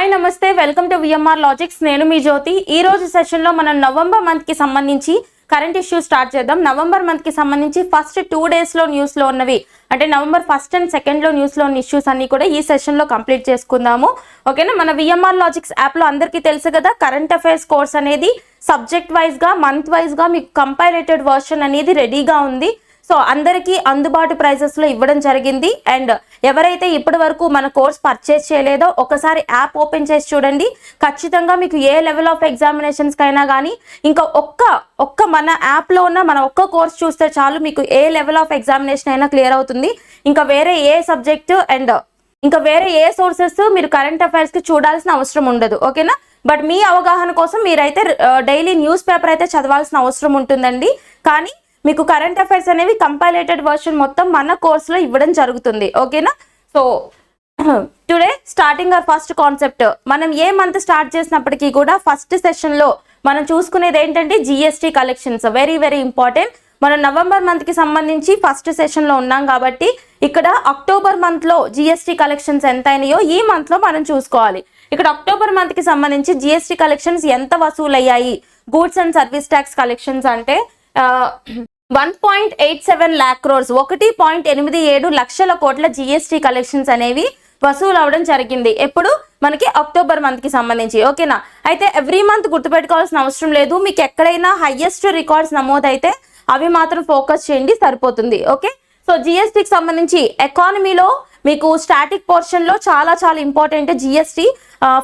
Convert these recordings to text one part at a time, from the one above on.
Hi నమస్తే welcome to VMR logics. నేను మీ జ్యోతి. ఈ రోజు సెషన్లో మనం నవంబర్ మంత్కి సంబంధించి కరెంట్ ఇష్యూ స్టార్ట్ చేద్దాం. నవంబర్ మంత్కి సంబంధించి ఫస్ట్ 2 డేస్లో న్యూస్లో ఉన్నవి అంటే నవంబర్ 1st and 2nd న్యూస్లో ఉన్న ఇష్యూస్ అన్ని కూడా ఈ సెషన్లో కంప్లీట్ చేసుకుందాము. ఓకేనా. మన విఎంఆర్ లాజిక్స్ యాప్లో అందరికీ తెలుసు కదా, కరెంట్ అఫైర్స్ కోర్స్ అనేది సబ్జెక్ట్ వైజ్గా మంత్ వైజ్గా మీకు కంపైలేటెడ్ వర్షన్ అనేది రెడీగా ఉంది. సో అందరికీ అందుబాటు ప్రైజెస్లో ఇవ్వడం జరిగింది. అండ్ ఎవరైతే ఇప్పటి వరకు మన కోర్స్ పర్చేస్ చేయలేదో ఒకసారి యాప్ ఓపెన్ చేసి చూడండి. ఖచ్చితంగా మీకు ఏ లెవెల్ ఆఫ్ ఎగ్జామినేషన్స్కైనా కానీ ఇంకా ఒక్క మన యాప్లో ఉన్న మన ఒక్క కోర్స్ చూస్తే చాలు, మీకు ఏ లెవెల్ ఆఫ్ ఎగ్జామినేషన్ అయినా క్లియర్ అవుతుంది. ఇంకా వేరే ఏ సబ్జెక్టు అండ్ ఇంకా వేరే ఏ సోర్సెస్ మీరు కరెంట్ అఫైర్స్కి చూడాల్సిన అవసరం ఉండదు. ఓకేనా. బట్ మీ అవగాహన కోసం మీరైతే డైలీ న్యూస్ పేపర్ అయితే చదవాల్సిన అవసరం ఉంటుందండి. కానీ మీకు కరెంట్ అఫైర్స్ అనేవి కంపైలేటెడ్ వర్షన్ మొత్తం మన కోర్సులో ఇవ్వడం జరుగుతుంది. ఓకేనా. So today starting hour first concept. మనం ఏ మంత్ స్టార్ట్ చేసినప్పటికీ కూడా ఫస్ట్ సెషన్లో మనం చూసుకునేది ఏంటంటే GST collections. Very very important. మనం నవంబర్ మంత్కి సంబంధించి ఫస్ట్ సెషన్లో ఉన్నాం కాబట్టి ఇక్కడ అక్టోబర్ మంత్లో జిఎస్టీ కలెక్షన్స్ ఎంత అయినాయో ఈ మంత్లో మనం చూసుకోవాలి. ఇక్కడ అక్టోబర్ మంత్కి సంబంధించి జిఎస్టీ కలెక్షన్స్ ఎంత వసూలయ్యాయి. Goods and service tax collections అంటే 1.87 lakh crores 1.87 లక్షల కోట్ల జిఎస్టీ కలెక్షన్స్ అనేవి వసూలు అవడం జరిగింది. ఎప్పుడు మనకి అక్టోబర్ మంత్కి సంబంధించి. ఓకేనా. అయితే ఎవ్రీ మంత్ గుర్తుపెట్టుకోవాల్సిన అవసరం లేదు. మీకు ఎక్కడైనా హైయెస్ట్ రికార్డ్స్ నమోదైతే అవి మాత్రం ఫోకస్ చేయండి, సరిపోతుంది. ఓకే. సో జిఎస్టీకి సంబంధించి ఎకానమీలో మీకు స్టాటిక్ పోర్షన్లో చాలా important GST.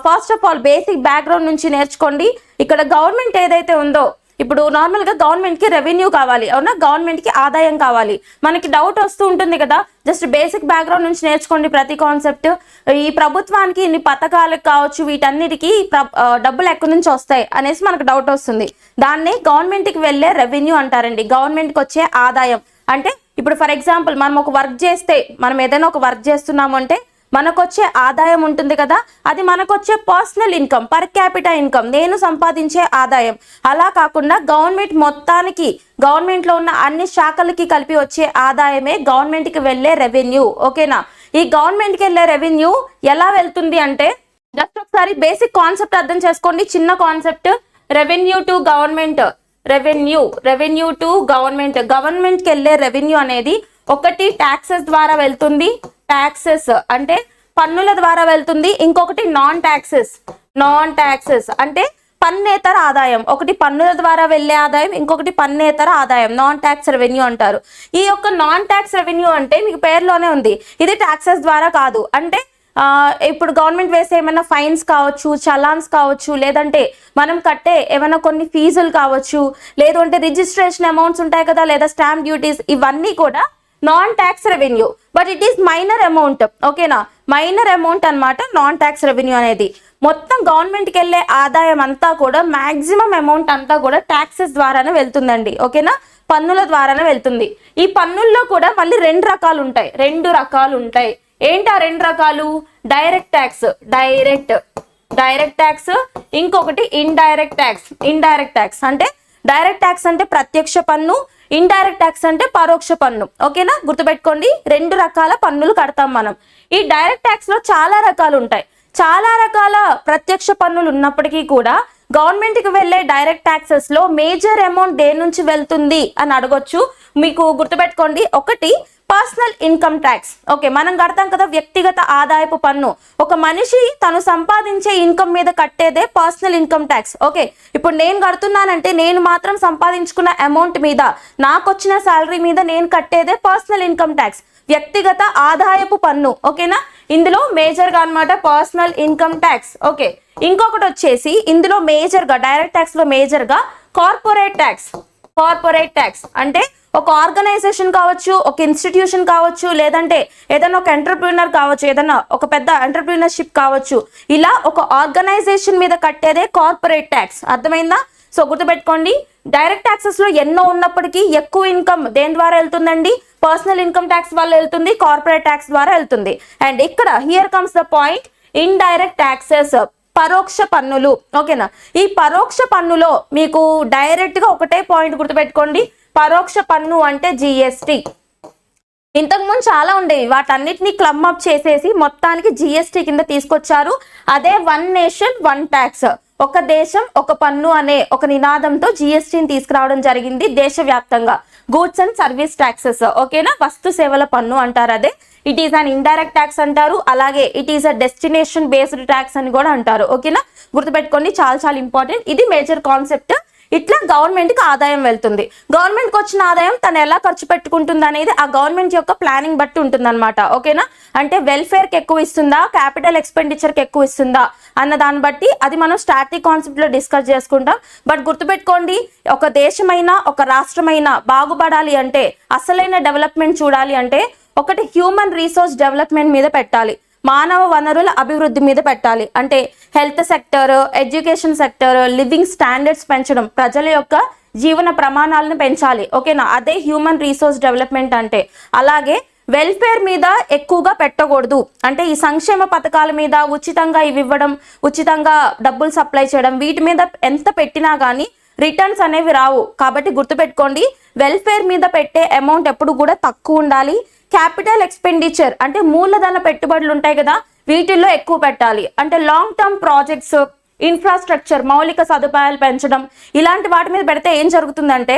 First of all basic background నుంచి నేర్చుకోండి. ఇక్కడ గవర్నమెంట్ ఏదైతే ఉందో, ఇప్పుడు నార్మల్గా గవర్నమెంట్కి రెవెన్యూ కావాలి, అవునా, గవర్నమెంట్కి ఆదాయం కావాలి. మనకి డౌట్ వస్తూ ఉంటుంది కదా, జస్ట్ బేసిక్ బ్యాక్గ్రౌండ్ నుంచి నేర్చుకోండి ప్రతి కాన్సెప్ట్. ఈ ప్రభుత్వానికి ఇన్ని పథకాలకు కావచ్చు వీటన్నిటికీ డబ్బులు ఎక్కడి నుంచి వస్తాయి అనేసి మనకు డౌట్ వస్తుంది. దాన్నే గవర్నమెంట్కి వెళ్ళే రెవెన్యూ అంటారండి. గవర్నమెంట్కి వచ్చే ఆదాయం అంటే ఇప్పుడు ఫర్ ఎగ్జాంపుల్ మనం ఒక వర్క్ చేస్తే, మనం ఏదైనా ఒక వర్క్ చేస్తున్నాము అంటే మనకొచ్చే ఆదాయం ఉంటుంది కదా, అది మనకొచ్చే personal income, per capital income, నేను సంపాదించే ఆదాయం. అలా కాకుండా గవర్నమెంట్ మొత్తానికి, గవర్నమెంట్లో ఉన్న అన్ని శాఖలకి కలిపి వచ్చే ఆదాయమే గవర్నమెంట్కి వెళ్ళే రెవెన్యూ. ఓకేనా. ఈ గవర్నమెంట్కి వెళ్ళే రెవెన్యూ ఎలా వెళ్తుంది అంటే జస్ట్ ఒకసారి బేసిక్ కాన్సెప్ట్ అర్థం చేసుకోండి. చిన్న concept. Revenue to government, revenue to government. గవర్నమెంట్కి వెళ్ళే రెవెన్యూ అనేది ఒకటి ట్యాక్సెస్ ద్వారా వెళ్తుంది, ట్యాక్సెస్ అంటే పన్నుల ద్వారా వెళ్తుంది. ఇంకొకటి నాన్ ట్యాక్సెస్ అంటే పన్నేతర ఆదాయం. ఒకటి పన్నుల ద్వారా వెళ్ళే ఆదాయం, ఇంకొకటి పన్నేతర ఆదాయం, నాన్ ట్యాక్స్ రెవెన్యూ అంటారు. ఈ యొక్క నాన్ ట్యాక్స్ రెవెన్యూ అంటే మీకు పేరులోనే ఉంది, ఇది ట్యాక్సెస్ ద్వారా కాదు. అంటే ఇప్పుడు గవర్నమెంట్ వేసే ఏమైనా ఫైన్స్ కావచ్చు, చలాన్స్ కావచ్చు, లేదంటే మనం కట్టే ఏమైనా కొన్ని ఫీజులు కావచ్చు, లేదు అంటే రిజిస్ట్రేషన్ అమౌంట్స్ ఉంటాయి కదా, లేదా స్టాంప్ డ్యూటీస్, ఇవన్నీ కూడా non tax revenue. But it is minor amount. ఓకేనా. మైనర్ అమౌంట్ అనమాట నాన్ ట్యాక్స్ రెవెన్యూ అనేది. మొత్తం గవర్నమెంట్కి వెళ్ళే ఆదాయం అంతా కూడా మ్యాక్సిమం అమౌంట్ అంతా కూడా ట్యాక్సెస్ ద్వారానే వెళ్తుందండి. ఓకేనా. పన్నుల ద్వారానే వెళ్తుంది. ఈ పన్నుల్లో కూడా మళ్ళీ రెండు రకాలు ఉంటాయి. ఏంటి ఆ రెండు రకాలు? డైరెక్ట్ ట్యాక్స్, ఇంకొకటి ఇండైరెక్ట్ ట్యాక్స్. అంటే డైరెక్ట్ ట్యాక్స్ అంటే ప్రత్యక్ష పన్ను, ఇండైరెక్ట్ ట్యాక్స్ అంటే పరోక్ష పన్ను. ఓకేనా. గుర్తుపెట్టుకోండి, రెండు రకాల పన్నులు కడతాం మనం. ఈ డైరెక్ట్ ట్యాక్స్ లో చాలా రకాలు ఉంటాయి. చాలా రకాల ప్రత్యక్ష పన్నులు ఉన్నప్పటికీ కూడా గవర్నమెంట్కి వెళ్ళే డైరెక్ట్ ట్యాక్సెస్ లో మేజర్ అమౌంట్ దేని నుంచి వెళ్తుంది అని అడగొచ్చు. మీకు గుర్తుపెట్టుకోండి, ఒకటి పర్సనల్ ఇన్కమ్ ట్యాక్స్. ఓకే, మనం కడతాం కదా వ్యక్తిగత ఆదాయపు పన్ను. ఒక మనిషి తను సంపాదించే ఇన్కమ్ మీద కట్టేదే పర్సనల్ ఇన్కమ్ ట్యాక్స్. ఓకే, ఇప్పుడు నేను కడుతున్నానంటే నేను మాత్రం సంపాదించుకున్న అమౌంట్ మీద, నాకు వచ్చిన శాలరీ మీద నేను కట్టేదే పర్సనల్ ఇన్కమ్ ట్యాక్స్, వ్యక్తిగత ఆదాయపు పన్ను. ఓకేనా. ఇందులో మేజర్గా అనమాట పర్సనల్ ఇన్కమ్ ట్యాక్స్. ఓకే, ఇంకొకటి వచ్చేసి ఇందులో మేజర్గా డైరెక్ట్ ట్యాక్స్ లో మేజర్గా కార్పొరేట్ ట్యాక్స్. అంటే ఒక ఆర్గనైజేషన్ కావచ్చు, ఒక ఇన్స్టిట్యూషన్ కావచ్చు, లేదంటే ఏదైనా ఒక ఎంటర్ప్రీనర్ కావచ్చు, ఏదైనా ఒక పెద్ద ఎంటర్ప్రీనర్షిప్ కావచ్చు, ఇలా ఒక ఆర్గనైజేషన్ మీద కట్టేదే కార్పొరేట్ ట్యాక్స్. అర్థమైందా? సో గుర్తుపెట్టుకోండి, డైరెక్ట్ ట్యాక్సెస్ లో ఎన్నో ఉన్నప్పటికీ ఎక్కువ ఇన్కమ్ దేని ద్వారా వెళ్తుందండి? పర్సనల్ ఇన్కమ్ ట్యాక్స్ వల్ల వెళ్తుంది, కార్పొరేట్ ట్యాక్స్ ద్వారా వెళ్తుంది. అండ్ ఇక్కడ here comes the point, indirect taxes, పరోక్ష పన్నులు. ఓకేనా. ఈ పరోక్ష పన్నులో మీకు డైరెక్ట్ గా ఒకటే పాయింట్ గుర్తుపెట్టుకోండి, పరోక్ష పన్ను అంటే జిఎస్టీ. ఇంతకుముందు చాలా ఉండేవి, వాటన్నిటిని క్లమ్ అప్ చేసేసి మొత్తానికి జిఎస్టీ కింద తీసుకొచ్చారు. అదే వన్ నేషన్ వన్ ట్యాక్స్, ఒక దేశం ఒక పన్ను అనే ఒక నినాదంతో జిఎస్టీని తీసుకురావడం జరిగింది దేశవ్యాప్తంగా. గూడ్స్ అండ్ సర్వీస్ ట్యాక్సెస్, ఓకేనా, వస్తు సేవల పన్ను అంటారు. అదే it is an indirect tax అంటారు. అలాగే it is a destination based tax అని కూడా అంటారు, ఓకేనా. గుర్తుపెట్టుకోండి, చాలా చాలా ఇంపార్టెంట్. ఇది మేజర్ కాన్సెప్ట్. ఇట్లా గవర్నమెంట్కి ఆదాయం వెళ్తుంది. గవర్నమెంట్కి వచ్చిన ఆదాయం తను ఎలా ఖర్చు పెట్టుకుంటుంది అనేది ఆ గవర్నమెంట్ యొక్క ప్లానింగ్ బట్టి ఉంటుందన్నమాట, ఓకేనా. అంటే వెల్ఫేర్కి ఎక్కువ ఇస్తుందా, క్యాపిటల్ ఎక్స్పెండిచర్కి ఎక్కువ ఇస్తుందా అన్న దాన్ని బట్టి అది మనం స్టాటిక్ కాన్సెప్ట్లో డిస్కస్ చేసుకుంటాం. బట్ గుర్తుపెట్టుకోండి, ఒక దేశమైనా ఒక రాష్ట్రమైనా బాగుపడాలి అంటే, అసలైన డెవలప్మెంట్ చూడాలి అంటే, ఒకటి హ్యూమన్ రీసోర్స్ డెవలప్మెంట్ మీద పెట్టాలి, మానవ వనరుల అభివృద్ధి మీద పెట్టాలి. అంటే health sector, education sector, living standards పెంచడం, ప్రజల యొక్క జీవన ప్రమాణాలను పెంచాలి, ఓకేనా. అదే హ్యూమన్ రీసోర్స్ డెవలప్మెంట్ అంటే. అలాగే వెల్ఫేర్ మీద ఎక్కువగా పెట్టకూడదు. అంటే ఈ సంక్షేమ పథకాల మీద ఉచితంగా ఇవి ఇవ్వడం, ఉచితంగా డబ్బులు సప్లై చేయడం, వీటి మీద ఎంత పెట్టినా కానీ రిటర్న్స్ అనేవి రావు. కాబట్టి గుర్తుపెట్టుకోండి, వెల్ఫేర్ మీద పెట్టే అమౌంట్ ఎప్పుడు కూడా తక్కువ ఉండాలి. క్యాపిటల్ ఎక్స్పెండిచర్ అంటే మూలధన పెట్టుబడులు ఉంటాయి కదా, వీటిల్లో ఎక్కువ పెట్టాలి. అంటే లాంగ్ టర్మ్ ప్రాజెక్ట్స్, ఇన్ఫ్రాస్ట్రక్చర్, మౌలిక సదుపాయాలు పెంచడం, ఇలాంటి వాటి మీద పెడితే ఏం జరుగుతుందంటే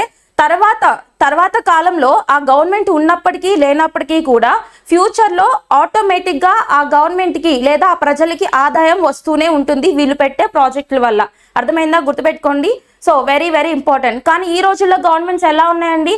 తర్వాత కాలంలో ఆ గవర్నమెంట్ ఉన్నప్పటికీ లేనప్పటికీ కూడా ఫ్యూచర్లో ఆటోమేటిక్గా ఆ గవర్నమెంట్కి లేదా ఆ ప్రజలకి ఆదాయం వస్తూనే ఉంటుంది వీళ్ళు పెట్టే ప్రాజెక్టుల వల్ల. అర్థమైందా? గుర్తుపెట్టుకోండి. So very very important. కానీ ఈ రోజుల్లో గవర్నమెంట్స్ ఎలా ఉన్నాయండి,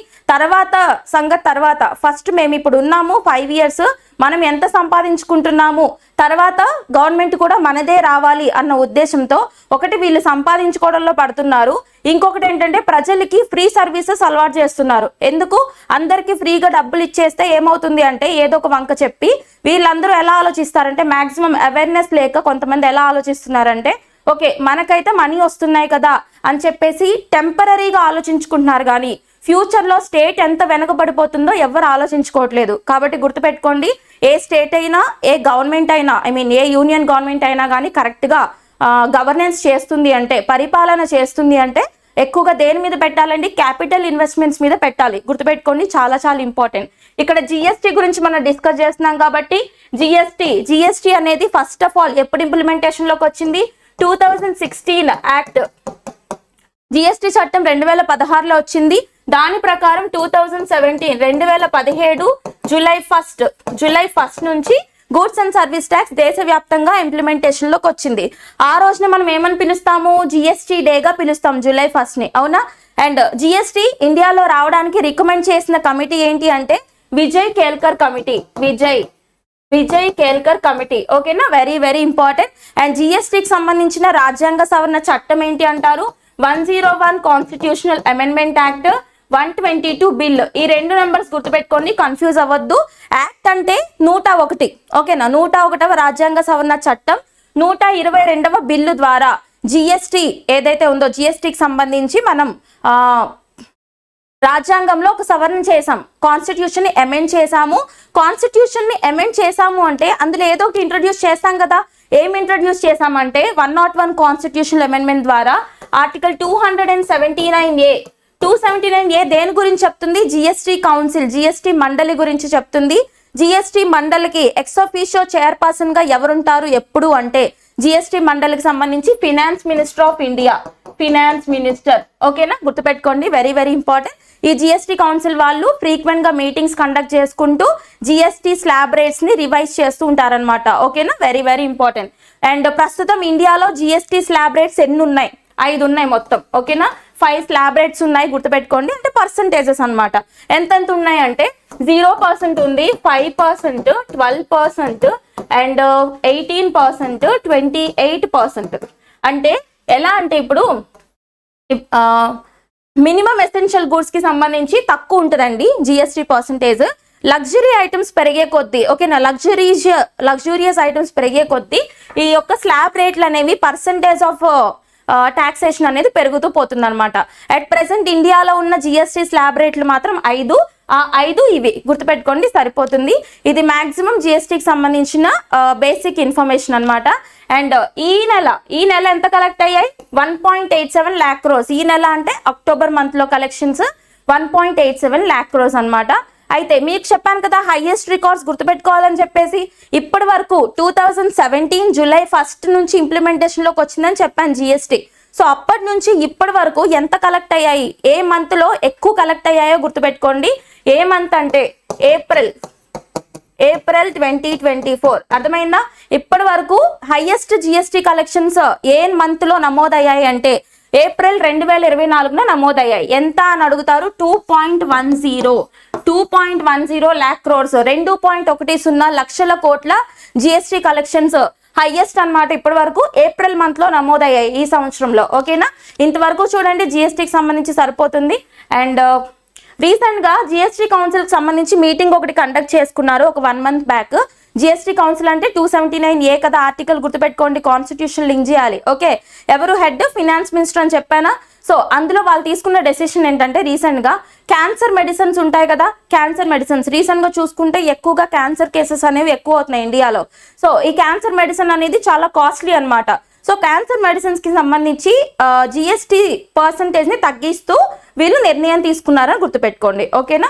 తర్వాత ఫస్ట్ మేము ఇప్పుడు ఉన్నాము 5 years, మనం ఎంత సంపాదించుకుంటున్నాము, తర్వాత గవర్నమెంట్ కూడా మనదే రావాలి అన్న ఉద్దేశంతో ఒకటి వీళ్ళు సంపాదించుకోవడంలో పడుతున్నారు. ఇంకొకటి ఏంటంటే ప్రజలకి ఫ్రీ సర్వీసెస్ అలవాటు చేస్తున్నారు. ఎందుకు? అందరికీ ఫ్రీగా డబ్బులు ఇచ్చేస్తే ఏమవుతుంది అంటే ఏదో ఒక వంక చెప్పి వీళ్ళందరూ ఎలా ఆలోచిస్తారంటే, మాక్సిమం అవేర్నెస్ లేక కొంతమంది ఎలా ఆలోచిస్తున్నారంటే, ఓకే మనకైతే మనీ వస్తున్నాయి కదా అని చెప్పేసి టెంపరీగా ఆలోచించుకుంటున్నారు. కానీ ఫ్యూచర్లో స్టేట్ ఎంత వెనకబడిపోతుందో ఎవరు ఆలోచించుకోవట్లేదు. కాబట్టి గుర్తుపెట్టుకోండి, ఏ స్టేట్ అయినా, ఏ గవర్నమెంట్ అయినా, ఏ యూనియన్ గవర్నమెంట్ అయినా కానీ కరెక్ట్గా గవర్నెన్స్ చేస్తుంది అంటే, పరిపాలన చేస్తుంది అంటే ఎక్కువగా దేని మీద పెట్టాలండి? క్యాపిటల్ ఇన్వెస్ట్మెంట్స్ మీద పెట్టాలి. గుర్తుపెట్టుకోండి, చాలా చాలా ఇంపార్టెంట్. ఇక్కడ జిఎస్టీ గురించి మనం డిస్కస్ చేస్తున్నాం కాబట్టి జిఎస్టీ అనేది ఫస్ట్ ఆఫ్ ఆల్ ఎప్పుడు ఇంప్లిమెంటేషన్లోకి వచ్చింది? 2016 యాక్ట్, జిఎస్టీ చట్టం 2016లో వచ్చింది. దాని ప్రకారం 2017 జూలై 1 నుంచి గూడ్స్ అండ్ సర్వీస్ ట్యాక్స్ దేశవ్యాప్తంగా ఇంప్లిమెంటేషన్లోకి వచ్చింది. ఆ రోజున మనం ఏమని పిలుస్తాము? జిఎస్టీ డేగా పిలుస్తాం, జూలై 1ని, అవునా. అండ్ జిఎస్టీ ఇండియాలో రావడానికి రికమెండ్ చేసిన కమిటీ ఏంటి అంటే విజయ్ కేల్కర్ కమిటీ, ఓకేనా. Very very important. అండ్ జిఎస్టీకి సంబంధించిన రాజ్యాంగ సవరణ చట్టం ఏంటి అంటారు? 101 కాన్స్టిట్యూషనల్ అమెండ్మెంట్ యాక్ట్, 122 బిల్. ఈ 2 నెంబర్స్ గుర్తుపెట్టుకోండి, కన్ఫ్యూజ్ అవ్వద్దు. యాక్ట్ అంటే 101, ఓకేనా. 101వ రాజ్యాంగ సవరణ చట్టం, 122వ బిల్లు ద్వారా జిఎస్టీ ఏదైతే ఉందో, జిఎస్టీకి సంబంధించి మనం రాజ్యాంగంలో ఒక సవరణ చేసాం, కాన్స్టిట్యూషన్ ని అమెండ్ చేసాము. కాన్స్టిట్యూషన్ ని అమెండ్ చేసాము అంటే అందులో ఏదో ఒకటి ఇంట్రడ్యూస్ చేస్తాం కదా. ఏం ఇంట్రడ్యూస్ చేసామంటే 101 కాన్స్టిట్యూషనల్ అమెండ్మెంట్ ద్వారా ఆర్టికల్ 279A దేని గురించి చెప్తుంది? జిఎస్టీ కౌన్సిల్, జిఎస్టీ మండలి గురించి చెప్తుంది. జిఎస్టీ మండలికి ఎక్స్ ఆఫీషియో చైర్పర్సన్ గా ఎవరుంటారు ఎప్పుడు అంటే, జిఎస్టీ మండలికి సంబంధించి finance minister of India, finance minister, ఓకేనా. గుర్తుపెట్టుకోండి, వెరీ వెరీ ఇంపార్టెంట్. ఈ జిఎస్టీ కౌన్సిల్ వాళ్ళు ఫ్రీక్వెంట్ గా మీటింగ్స్ కండక్ట్ చేసుకుంటూ జిఎస్టీ స్లాబ్ రేట్స్ ని రివైజ్ చేస్తూ ఉంటారనమాట, ఓకేనా. Very very important. అండ్ ప్రస్తుతం ఇండియాలో జిఎస్టీ స్లాబ్ రేట్స్ ఎన్ని ఉన్నాయి? 5 ఉన్నాయి మొత్తం, ఓకేనా. 5 స్లాబ్ రేట్స్ ఉన్నాయి, గుర్తుపెట్టుకోండి. అంటే పర్సంటేజెస్ అనమాట. ఎంతెంత ఉన్నాయి అంటే 0% ఉంది, 5%, 12%, అండ్ 18%, 28%. అంటే ఎలా అంటే ఇప్పుడు మినిమం ఎసెన్షియల్ గూడ్స్ కి సంబంధించి తక్కువ ఉంటుందండి జిఎస్టీ పర్సంటేజ్. లగ్జరీ ఐటమ్స్ పెరిగే కొద్దీ, ఓకేనా, లగ్జూరియస్ ఐటమ్స్ పెరిగే కొద్దీ ఈ యొక్క స్లాబ్ రేట్లు అనేవి పర్సంటేజ్ ఆఫ్ టాక్సేషన్ అనేది పెరుగుతూ పోతుంది అనమాట. అట్ ప్రెసెంట్ ఇండియాలో ఉన్న జిఎస్టీ స్లాబ్ రేట్లు మాత్రం 5. ఆ 5 ఇవి గుర్తుపెట్టుకోండి, సరిపోతుంది. ఇది మాక్సిమం జిఎస్టీకి సంబంధించిన బేసిక్ ఇన్ఫర్మేషన్ అనమాట. అండ్ ఈ నెల ఎంత కలెక్ట్ అయ్యాయి? 1.87 lakh crores. ఈ నెల అంటే అక్టోబర్ మంత్ లో కలెక్షన్స్ 1.87 lakh crores అనమాట. అయితే మీకు చెప్పాను కదా హైయెస్ట్ రికార్డ్స్ గుర్తుపెట్టుకోవాలని చెప్పేసి, ఇప్పటి వరకు 2017 జూలై 1 నుంచి ఇంప్లిమెంటేషన్లోకి వచ్చిందని చెప్పాను జిఎస్టీ. సో అప్పటి నుంచి ఇప్పటి వరకు ఎంత కలెక్ట్ అయ్యాయి, ఏ మంత్లో ఎక్కువ కలెక్ట్ అయ్యాయో గుర్తుపెట్టుకోండి. ఏ మంత్ అంటే ఏప్రిల్ 2024. అర్థమైందా? ఇప్పటి వరకు హైయెస్ట్ జిఎస్టీ కలెక్షన్స్ ఏ మంత్లో నమోదయ్యాయి అంటే ఏప్రిల్ 2024 నమోదయ్యాయి. ఎంత అని అడుగుతారు? 2.10 lakh crores, 2.10 లక్షల కోట్ల జిఎస్టీ కలెక్షన్స్ హైయెస్ట్ అన్నమాట. ఇప్పటి వరకు ఏప్రిల్ మంత్లో నమోదయ్యాయి ఈ సంవత్సరంలో. ఓకేనా? ఇంతవరకు చూడండి జిఎస్టీకి సంబంధించి సరిపోతుంది. అండ్ రీసెంట్గా జిఎస్టీ కౌన్సిల్కి సంబంధించి మీటింగ్ ఒకటి కండక్ట్ చేసుకున్నారు ఒక 1 month బ్యాక్. జిఎస్టీ కౌన్సిల్ అంటే 279A కదా, ఆర్టికల్ గుర్తుపెట్టుకోండి, కాన్స్టిట్యూషన్ లింక్ చేయాలి. ఓకే, ఎవరు హెడ్? ఫినాన్స్ మినిస్టర్ అని చెప్పానా? సో అందులో వాళ్ళు తీసుకున్న డెసిషన్ ఏంటంటే రీసెంట్గా క్యాన్సర్ మెడిసిన్స్ ఉంటాయి కదా, క్యాన్సర్ మెడిసిన్స్ రీసెంట్గా చూసుకుంటే ఎక్కువగా క్యాన్సర్ కేసెస్ అనేవి ఎక్కువ అవుతున్నాయి ఇండియాలో. సో ఈ క్యాన్సర్ మెడిసిన్ అనేది చాలా కాస్ట్లీ అన్నమాట. సో క్యాన్సర్ మెడిసిన్స్కి సంబంధించి జిఎస్టీ పర్సంటేజ్ని తగ్గిస్తూ వీళ్ళు నిర్ణయం తీసుకున్నారని గుర్తుపెట్టుకోండి. ఓకేనా?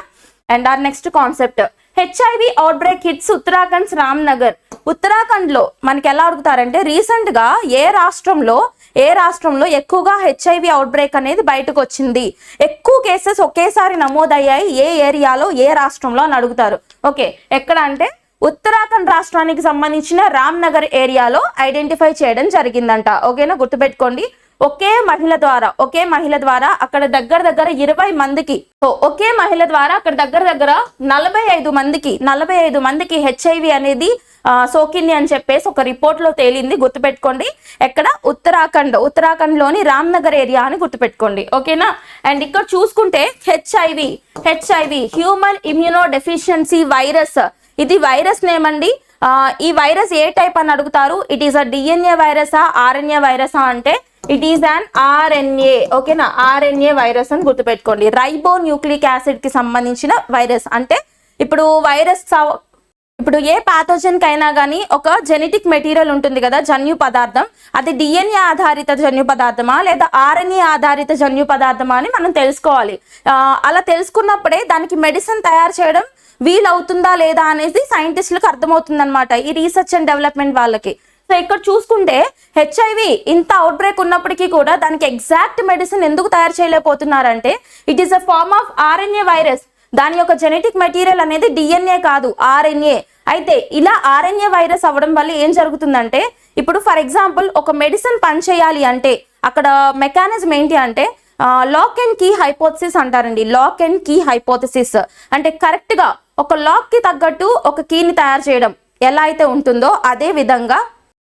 And our next concept, HIV outbreak hits Uttarakhand Ramnagar. ఉత్తరాఖండ్లో మనకి ఎలా అడుగుతారంటే రీసెంట్గా ఏ రాష్ట్రంలో ఎక్కువగా హెచ్ఐవి అవుట్ బ్రేక్ అనేది బయటకు వచ్చింది, ఎక్కువ కేసెస్ ఒకేసారి నమోదయ్యాయి ఏ ఏరియాలో, ఏ రాష్ట్రంలో అని అడుగుతారు. ఓకే, ఎక్కడ అంటే ఉత్తరాఖండ్ రాష్ట్రానికి సంబంధించిన రామ్నగర్ ఏరియాలో ఐడెంటిఫై చేయడం జరిగిందంట. ఓకేనా? గుర్తుపెట్టుకోండి. ఒకే మహిళ ద్వారా అక్కడ దగ్గర 20 మందికి, ఒకే మహిళ ద్వారా అక్కడ దగ్గర 45 మందికి హెచ్ఐవి అనేది సోకింది అని చెప్పేసి ఒక రిపోర్ట్ లో తేలింది. గుర్తుపెట్టుకోండి. ఎక్కడ? ఉత్తరాఖండ్ లోని రామ్నగర్ ఏరియా అని గుర్తుపెట్టుకోండి. ఓకేనా? అండ్ ఇక్కడ చూసుకుంటే HIV human immunodeficiency virus, ఇది వైరస్ నేమ్ అండి. ఈ వైరస్ ఏ టైప్ అని అడుగుతారు? ఇట్ ఈస్ అ డిఎన్ఏ వైరసా, ఆర్ఎన్ఏ వైరసా అంటే ఇట్ ఈస్ అన్ ఆర్ఎన్ఏ. ఓకేనా? ఆర్ఎన్ఏ వైరస్ అని గుర్తుపెట్టుకోండి. రైబో న్యూక్లిక్ యాసిడ్ కి సంబంధించిన వైరస్. అంటే ఇప్పుడు ఏ పాథోజన్ కైనా కానీ ఒక జెనెటిక్ మెటీరియల్ ఉంటుంది కదా, జన్యు పదార్థం, అది డిఎన్ఏ ఆధారిత జన్యు పదార్థమా లేదా ఆర్ఎన్ఏ ఆధారిత జన్యు పదార్థమా అని మనం తెలుసుకోవాలి. అలా తెలుసుకున్నప్పుడే దానికి మెడిసిన్ తయారు చేయడం వీలవుతుందా లేదా అనేది సైంటిస్టులకు అర్థమవుతుంది అనమాట, ఈ రీసెర్చ్ అండ్ డెవలప్మెంట్ వాళ్ళకి. సో ఇక్కడ చూసుకుంటే హెచ్ఐవి ఇంత అవుట్ బ్రేక్ ఉన్నప్పటికీ కూడా దానికి ఎగ్జాక్ట్ మెడిసిన్ ఎందుకు తయారు చేయలేకపోతున్నారంటే it is a form of RNA virus. దాని యొక్క జెనెటిక్ మెటీరియల్ అనేది డిఎన్ఏ కాదు, ఆర్ఎన్ఏ. అయితే ఇలా ఆర్ఎన్ఏ వైరస్ అవ్వడం వల్ల ఏం జరుగుతుందంటే ఇప్పుడు ఫర్ ఎగ్జాంపుల్ ఒక మెడిసిన్ పనిచేయాలి అంటే అక్కడ మెకానిజం ఏంటి అంటే లాక్ అండ్ కీ హైపోథసిస్ అంటారండి. లాక్ అండ్ కీ హైపోథసిస్ అంటే కరెక్ట్ గా ఒక లాక్ కి తగ్గట్టు ఒక కీని తయారు చేయడం ఎలా అయితే ఉంటుందో అదే విధంగా,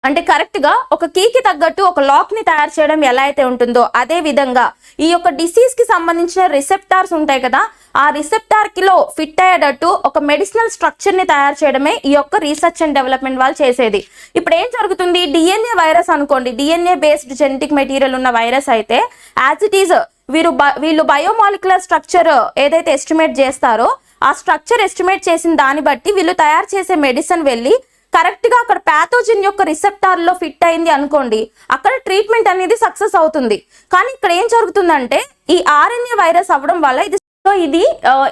అంటే కరెక్ట్ గా ఒక కీకి తగ్గట్టు ఒక లాక్ ని తయారు చేయడం ఎలా అయితే ఉంటుందో అదే విధంగా ఈ యొక్క డిసీజ్ కి సంబంధించిన రిసెప్టార్స్ ఉంటాయి కదా, ఆ రిసెప్టార్ కిలో ఫిట్ అయ్యేటట్టు ఒక మెడిసినల్ స్ట్రక్చర్ ని తయారు చేయడమే ఈ యొక్క రీసెర్చ్ అండ్ డెవలప్మెంట్ వాళ్ళు చేసేది. ఇప్పుడు ఏం జరుగుతుంది, డిఎన్ఏ వైరస్ అనుకోండి, డిఎన్ఏ బేస్డ్ జెనెటిక్ మెటీరియల్ ఉన్న వైరస్ అయితే యాజ్ ఇట్ ఈజ్ వీళ్ళు బయోమాలిక్యులర్ స్ట్రక్చర్ ఏదైతే ఎస్టిమేట్ చేస్తారో ఆ స్ట్రక్చర్ ఎస్టిమేట్ చేసిన దాన్ని బట్టి వీళ్ళు తయారు చేసే మెడిసిన్ వెళ్ళి కరెక్ట్ గా అక్కడ ప్యాథోజన్ యొక్క రిసెప్టార్ లో ఫిట్ అయింది అనుకోండి, అక్కడ ట్రీట్మెంట్ అనేది సక్సెస్ అవుతుంది. కానీ ఇక్కడ ఏం జరుగుతుందంటే ఈ ఆర్ఎన్ఏ వైరస్ అవ్వడం వల్ల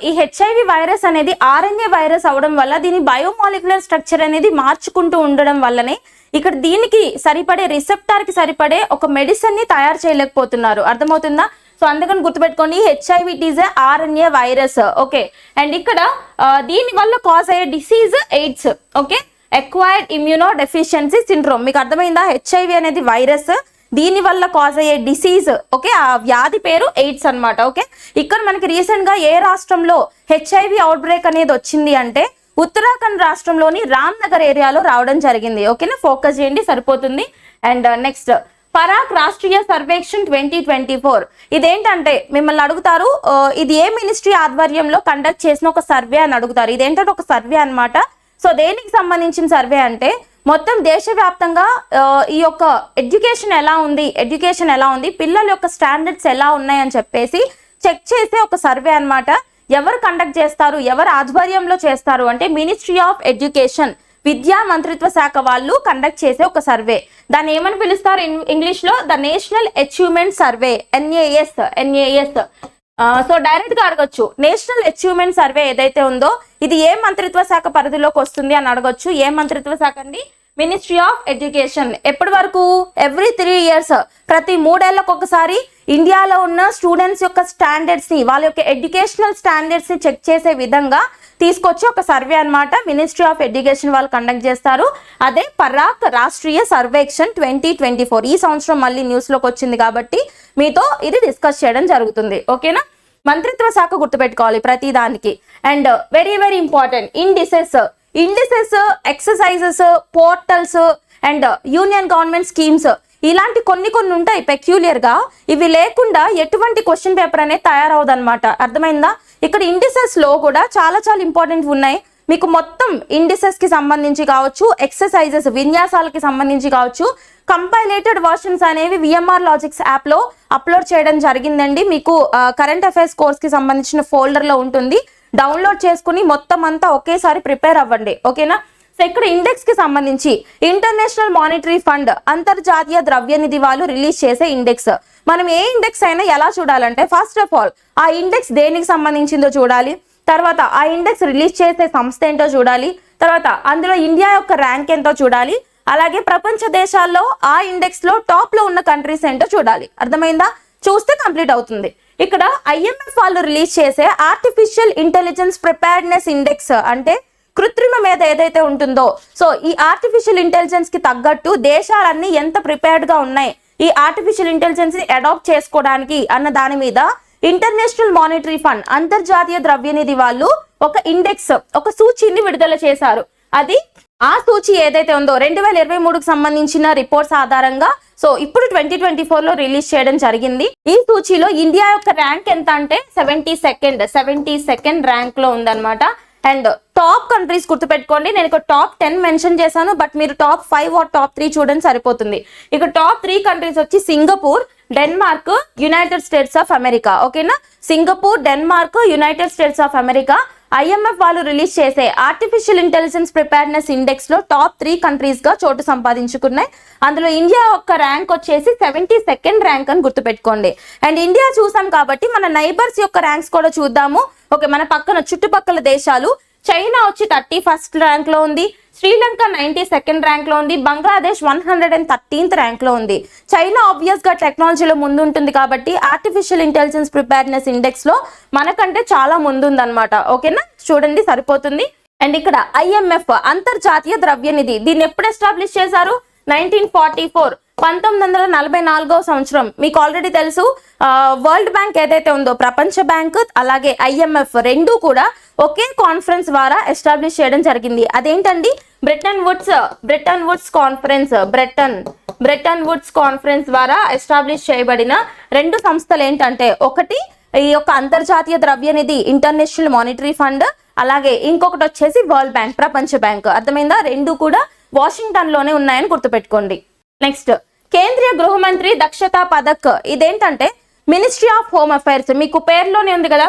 ఈ హెచ్ఐవి వైరస్ అనేది ఆర్ఎన్ఏ వైరస్ అవడం వల్ల దీని బయోమాలిక్యులర్ స్ట్రక్చర్ అనేది మార్చుకుంటూ ఉండడం వల్లనే ఇక్కడ దీనికి సరిపడే రిసెప్టార్ కి సరిపడే ఒక మెడిసిన్ ని తయారు చేయలేకపోతున్నారు. అర్థమవుతుందా? సో అందుకని గుర్తుపెట్టుకోండి, HIV it is RNA virus. Okay, and ఇక్కడ దీని వల్ల కాజ్ అయ్యే disease AIDS. Okay, acquired immuno deficiency syndrome. మీకు అర్థమైందా? హెచ్ఐవి అనేది వైరస్, దీని వల్ల కాజ్ అయ్యే డిసీజ్. ఓకే, ఆ వ్యాధి పేరు ఎయిడ్స్ అన్నమాట. ఓకే, ఇక్కడ మనకి రీసెంట్ గా ఏ రాష్ట్రంలో హెచ్ఐవి అవుట్ బ్రేక్ అనేది వచ్చింది అంటే ఉత్తరాఖండ్ రాష్ట్రంలోని రామ్నగర్ ఏరియాలో రావడం జరిగింది. ఓకేనా, ఫోకస్ చేయండి సరిపోతుంది. And next Parakh Rashtriya Sarvekshan 2024. ఇదేంటంటే మిమ్మల్ని అడుగుతారు ఇది ఏ మినిస్ట్రీ ఆధ్వర్యంలో కండక్ట్ చేసిన ఒక సర్వే అని అడుగుతారు. ఇదేంటంటే ఒక సర్వే అన్నమాట. సో దేనికి సంబంధించిన సర్వే అంటే మొత్తం దేశవ్యాప్తంగా ఈ యొక్క ఎడ్యుకేషన్ ఎలా ఉంది, పిల్లల యొక్క స్టాండర్డ్స్ ఎలా ఉన్నాయని చెప్పేసి చెక్ చేసే ఒక సర్వే అన్నమాట. ఎవరు కండక్ట్ చేస్తారు, ఎవరు ఆధ్వర్యంలో చేస్తారు అంటే మినిస్ట్రీ ఆఫ్ ఎడ్యుకేషన్, విద్యా మంత్రిత్వ శాఖ వాళ్ళు కండక్ట్ చేసే ఒక సర్వే. దాన్ని ఏమని పిలుస్తారు ఇంగ్లీష్ లో? The national achievement survey, NAS. So direct గా అడగొచ్చు, నేషనల్ అచీవ్మెంట్ సర్వే ఏదైతే ఉందో ఇది ఏ మంత్రిత్వ శాఖ పరిధిలోకి వస్తుంది అని అడగొచ్చు. ఏ మంత్రిత్వ శాఖ అండి? Ministry of education. ఎప్పటి వరకు? ఎవ్రీ 3 years, ప్రతి 3 ఏళ్లకు ఒకసారి ఇండియాలో ఉన్న స్టూడెంట్స్ యొక్క స్టాండర్డ్స్ ని, వాళ్ళ యొక్క ఎడ్యుకేషనల్ స్టాండర్డ్స్ ని చెక్ చేసే విధంగా తీసుకొచ్చి ఒక సర్వే అన్నమాట మినిస్ట్రీ ఆఫ్ ఎడ్యుకేషన్ వాళ్ళు కండక్ట్ చేస్తారు. అదే పరాక్ రాష్ట్రీయ సర్వేక్షణ్ 2024. ఈ సంవత్సరం మళ్ళీ న్యూస్ లోకి వచ్చింది కాబట్టి మీతో ఇది డిస్కస్ చేయడం జరుగుతుంది. ఓకేనా? మంత్రిత్వ శాఖ గుర్తుపెట్టుకోవాలి ప్రతి దానికి. And very very important, indices, exercises, portals and union government schemes, ఇలాంటి కొన్ని ఉంటాయి పెక్యులియర్ గా. ఇవి లేకుండా ఎటువంటి క్వశ్చన్ పేపర్ అనేది తయారవదు అనమాట. అర్థమైందా? ఇక్కడ ఇండిసెస్ లో కూడా చాలా చాలా ఇంపార్టెంట్ ఉన్నాయి. మీకు మొత్తం ఇండిసెస్ కి సంబంధించి కావచ్చు, ఎక్సర్సైజెస్ విన్యాసాలకి సంబంధించి కావచ్చు, కంపైలేటెడ్ వర్షన్స్ అనేవి విఎంఆర్ లాజిక్స్ యాప్ లో అప్లోడ్ చేయడం జరిగిందండి. మీకు కరెంట్ అఫైర్స్ కోర్స్ కి సంబంధించిన ఫోల్డర్ లో ఉంటుంది. డౌన్లోడ్ చేసుకుని మొత్తం అంతా ఒకేసారి ప్రిపేర్ అవ్వండి. ఓకేనా? సో ఇక్కడ ఇండెక్స్ కి సంబంధించి ఇంటర్నేషనల్ మానిటరీ ఫండ్, అంతర్జాతీయ ద్రవ్యనిధి వాళ్ళు రిలీజ్ చేసే ఇండెక్స్. మనం ఏ ఇండెక్స్ అయినా ఎలా చూడాలంటే ఫస్ట్ ఆఫ్ ఆల్ ఆ ఇండెక్స్ దేనికి సంబంధించిందో చూడాలి, తర్వాత ఆ ఇండెక్స్ రిలీజ్ చేసే సంస్థ ఏంటో చూడాలి, తర్వాత అందులో ఇండియా యొక్క ర్యాంక్ ఎంతో చూడాలి, అలాగే ప్రపంచ దేశాల్లో ఆ ఇండెక్స్ లో టాప్ లో ఉన్న కంట్రీస్ ఏంటో చూడాలి. అర్థమైందా? చూస్తే కంప్లీట్ అవుతుంది. ఇక్కడ ఐఎంఎఫ్ వాళ్ళు రిలీజ్ చేసే ఆర్టిఫిషియల్ ఇంటెలిజెన్స్ ప్రిపేర్డ్నెస్ ఇండెక్స్, అంటే కృత్రిమ మీద ఏదైతే ఉంటుందో, సో ఈ ఆర్టిఫిషియల్ ఇంటెలిజెన్స్ కి తగ్గట్టు దేశాలన్నీ ఎంత ప్రిపేర్డ్ గా ఉన్నాయి ఈ ఆర్టిఫిషియల్ ఇంటెలిజెన్స్ ని అడాప్ట్ చేసుకోవడానికి అన్న దాని మీద ఇంటర్నేషనల్ మానిటరీ ఫండ్, అంతర్జాతీయ ద్రవ్యనిధి వాళ్ళు ఒక ఇండెక్స్, ఒక సూచీని విడుదల చేశారు. అది ఆ సూచి ఏదైతే ఉందో 2023కి సంబంధించిన రిపోర్ట్స్ ఆధారంగా సో ఇప్పుడు 2024 లో రిలీజ్ చేయడం జరిగింది. ఈ సూచీలో ఇండియా యొక్క ర్యాంక్ ఎంత అంటే 72nd ర్యాంక్ లో ఉందన్నమాట. అండ్ టాప్ కంట్రీస్ గుర్తుపెట్టుకోండి, నేను ఇక్కడ టాప్ 10 మెన్షన్ చేశాను, బట్ మీరు టాప్ 5 ఆర్ టాప్ 3 చూడండి సరిపోతుంది. ఇక టాప్ 3 కంట్రీస్ వచ్చి Singapore, Denmark, United States of America. ఓకేనా? Singapore, Denmark, United States of America IMF వాళ్ళు రిలీజ్ చేసే ఆర్టిఫిషియల్ ఇంటెలిజెన్స్ ప్రిపేర్డ్నెస్ ఇండెక్స్ లో టాప్ 3 కంట్రీస్ గా చోటు సంపాదించుకున్నాయి. అందులో ఇండియా యొక్క ర్యాంక్ వచ్చేసి 72nd ర్యాంక్ అని గుర్తుపెట్టుకోండి. అండ్ ఇండియా చూసాం కాబట్టి మన నైబర్స్ యొక్క ర్యాంక్స్ కూడా చూద్దాము. ఓకే, మన పక్కన చుట్టుపక్కల దేశాలు, చైనా వచ్చి 31st ర్యాంక్ లో ఉంది, శ్రీలంక 92nd ర్యాంక్ లో ఉంది, బంగ్లాదేశ్ 113th ర్యాంక్ లో ఉంది. చైనా ఆబ్వియస్ గా టెక్నాలజీలో ముందు ఉంటుంది కాబట్టి ఆర్టిఫిషియల్ ఇంటెలిజెన్స్ ప్రిపేర్డ్నెస్ ఇండెక్స్ లో మనకంటే చాలా ముందుంది అనమాట. ఓకేనా? చూడండి సరిపోతుంది. అండ్ ఇక్కడ ఐఎంఎఫ్, అంతర్జాతీయ ద్రవ్యనిధి, దీన్ని ఎప్పుడు ఎస్టాబ్లిష్ చేశారు? 1944, 1944వ సంవత్సరం. మీకు ఆల్రెడీ తెలుసు వరల్డ్ బ్యాంక్ ఏదైతే ఉందో, ప్రపంచ బ్యాంక్ అలాగే ఐఎంఎఫ్ రెండు కూడా ఒకే కాన్ఫరెన్స్ ద్వారా ఎస్టాబ్లిష్ చేయడం జరిగింది. అదేంటండి? బ్రెటన్ వుడ్స్ కాన్ఫరెన్స్ ద్వారా ఎస్టాబ్లిష్ చేయబడిన రెండు సంస్థలు ఏంటంటే, ఒకటి ఈ యొక్క అంతర్జాతీయ ద్రవ్యనిధి ఇంటర్నేషనల్ మానిటరీ ఫండ్, అలాగే ఇంకొకటి వచ్చేసి వరల్డ్ బ్యాంక్, ప్రపంచ బ్యాంక్. అర్థమైందా? రెండు కూడా వాషింగ్టన్ లోనే ఉన్నాయని గుర్తుపెట్టుకోండి. నెక్స్ట్, కేంద్రీయ గృహమంత్రి దక్షతా పథక్. ఇదేంటంటే మినిస్ట్రీ ఆఫ్ హోమ్ అఫైర్స్. మీకు పేర్లోనే ఉంది కదా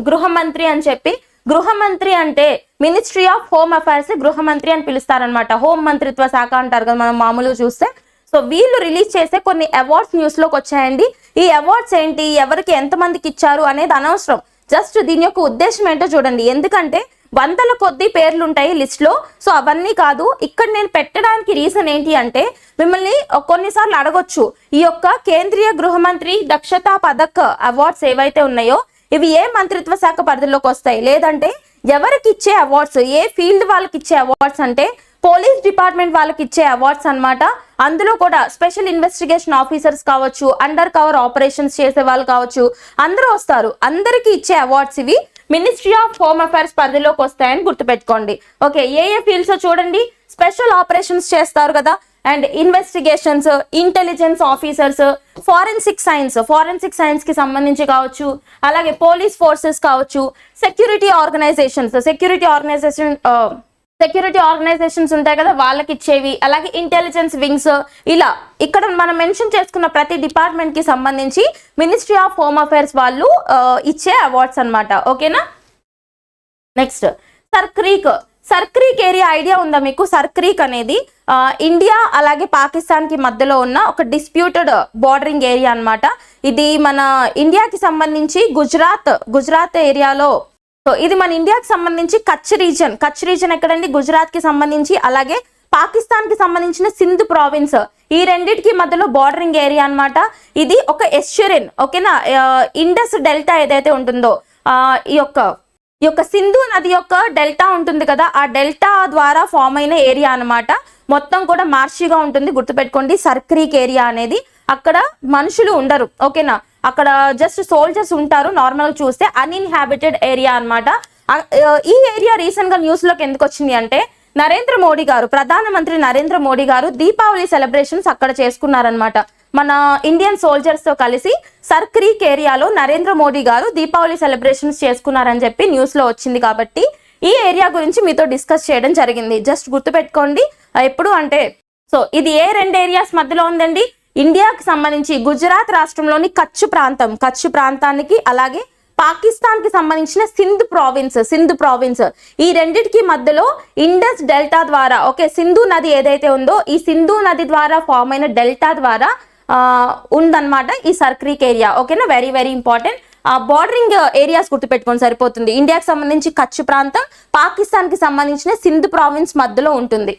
గృహమంత్రి అని చెప్పి. గృహమంత్రి అంటే మినిస్ట్రీ ఆఫ్ హోమ్ అఫైర్స్ గృహమంత్రి అని పిలుస్తారనమాట. హోం మంత్రిత్వ శాఖ అంటారు కదా మనం మామూలుగా చూస్తే. సో వీళ్ళు రిలీజ్ చేసే కొన్ని అవార్డ్స్ న్యూస్ లోకి వచ్చాయండి. ఈ అవార్డ్స్ ఏంటి, ఎవరికి ఎంతమందికి ఇచ్చారు అనేది అనవసరం. జస్ట్ దీని యొక్క ఉద్దేశం ఏంటో చూడండి. ఎందుకంటే వందల కొద్ది పేర్లు ఉంటాయి లిస్ట్ లో. సో అవన్నీ కాదు, ఇక్కడ నేను పెట్టడానికి రీజన్ ఏంటి అంటే, మిమ్మల్ని కొన్నిసార్లు అడగొచ్చు, ఈ యొక్క కేంద్రీయ గృహమంత్రి దక్షతా పథక్ అవార్డ్స్ ఏవైతే ఉన్నాయో ఇవి ఏ మంత్రిత్వ శాఖ పరిధిలోకి వస్తాయి, లేదంటే ఎవరికి ఇచ్చే అవార్డ్స్, ఏ ఫీల్డ్ వాళ్ళకి ఇచ్చే అవార్డ్స్ అంటే పోలీస్ డిపార్ట్మెంట్ వాళ్ళకి ఇచ్చే అవార్డ్స్ అన్నమాట. అందులో కూడా స్పెషల్ ఇన్వెస్టిగేషన్ ఆఫీసర్స్ కావచ్చు, అండర్ కవర్ ఆపరేషన్స్ చేసే వాళ్ళు కావచ్చు, అందరూ వస్తారు. అందరికి ఇచ్చే అవార్డ్స్ ఇవి మినిస్ట్రీ ఆఫ్ హోమ్ అఫైర్స్ పరిధిలోకి వస్తాయని గుర్తుపెట్టుకోండి. ఓకే, ఏ ఫీల్డ్స్ చూడండి. స్పెషల్ ఆపరేషన్స్ చేస్తారు కదా, and investigations, intelligence officers, forensic science కి సంబంధించి కావచ్చు, అలాగే పోలీస్ ఫోర్సెస్ కావచ్చు, సెక్యూరిటీ ఆర్గనైజేషన్స్ ఉంటాయి కదా వాళ్ళకి ఇచ్చేవి, అలాగే ఇంటెలిజెన్స్ వింగ్స్. ఇలా ఇక్కడ మనం మెన్షన్ చేసుకున్న ప్రతి డిపార్ట్మెంట్ కి సంబంధించి మినిస్ట్రీ ఆఫ్ హోమ్ అఫైర్స్ వాళ్ళు ఇచ్చే అవార్డ్స్ అన్నమాట. ఓకేనా? Next, sir creek area idea ఉందా మీకు? సర్ క్రీక్ అనేది ఇండియా అలాగే పాకిస్తాన్ కి మధ్యలో ఉన్న ఒక డిస్ప్యూటెడ్ బార్డరింగ్ ఏరియా అన్నమాట. ఇది మన ఇండియాకి సంబంధించి గుజరాత్ ఏరియాలో, సో ఇది మన ఇండియాకి సంబంధించి కచ్ రీజన్ ఎక్కడండి? గుజరాత్ కి సంబంధించి, అలాగే పాకిస్తాన్ కి సంబంధించిన సింధ్ ప్రావిన్స్, ఈ రెండింటికి మధ్యలో బార్డరింగ్ ఏరియా అన్నమాట. ఇది ఒక ఎస్చురిన్, ఓకేనా? ఇండస్ డెల్టా ఏదైతే ఉంటుందో ఈ యొక్క సింధు నది యొక్క డెల్టా ఉంటుంది కదా, ఆ డెల్టా ద్వారా ఫామ్ అయిన ఏరియా అన్నమాట. మొత్తం కూడా మార్షిగా ఉంటుంది, గుర్తుపెట్టుకోండి. సర్ క్రీక్ ఏరియా అనేది అక్కడ మనుషులు ఉండరు, ఓకేనా? అక్కడ జస్ట్ సోల్జర్స్ ఉంటారు. నార్మల్ చూస్తే అన్ఇన్హాబిటెడ్ ఏరియా అన్నమాట. ఈ ఏరియా రీసెంట్ గా న్యూస్ లోకి ఎందుకు వచ్చింది అంటే, ప్రధానమంత్రి నరేంద్ర మోడీ గారు దీపావళి సెలబ్రేషన్స్ అక్కడ చేసుకున్నారనమాట. మన ఇండియన్ సోల్జర్స్ తో కలిసి సర్ క్రీక్ ఏరియాలో నరేంద్ర మోడీ గారు దీపావళి సెలబ్రేషన్స్ చేసుకున్నారని చెప్పి న్యూస్ లో వచ్చింది. కాబట్టి ఈ ఏరియా గురించి మీతో డిస్కస్ చేయడం జరిగింది. జస్ట్ గుర్తుపెట్టుకోండి. ఎప్పుడు అంటే, సో ఇది ఏ రెండు ఏరియాస్ మధ్యలో ఉందండి? ఇండియాకి సంబంధించి గుజరాత్ రాష్ట్రంలోని కచ్ ప్రాంతానికి, అలాగే పాకిస్తాన్ కి సంబంధించిన సింధ్ ప్రావిన్స్, ఈ రెండిటికి మధ్యలో ఇండస్ డెల్టా ద్వారా, ఓకే, సింధు నది ఏదైతే ఉందో ఈ సింధు నది ద్వారా ఫామ్ అయిన డెల్టా ద్వారా ఉందన్నమాట ఈ సర్ క్రీక్ ఏరియా, ఓకేనా? Very very important. Bordering areas గుర్తుపెట్టుకొని సరిపోతుంది. ఇండియాకి సంబంధించి కచ్ ప్రాంతం, పాకిస్తాన్ కి సంబంధించిన సింధ్ ప్రావిన్స్ మధ్యలో ఉంటుంది.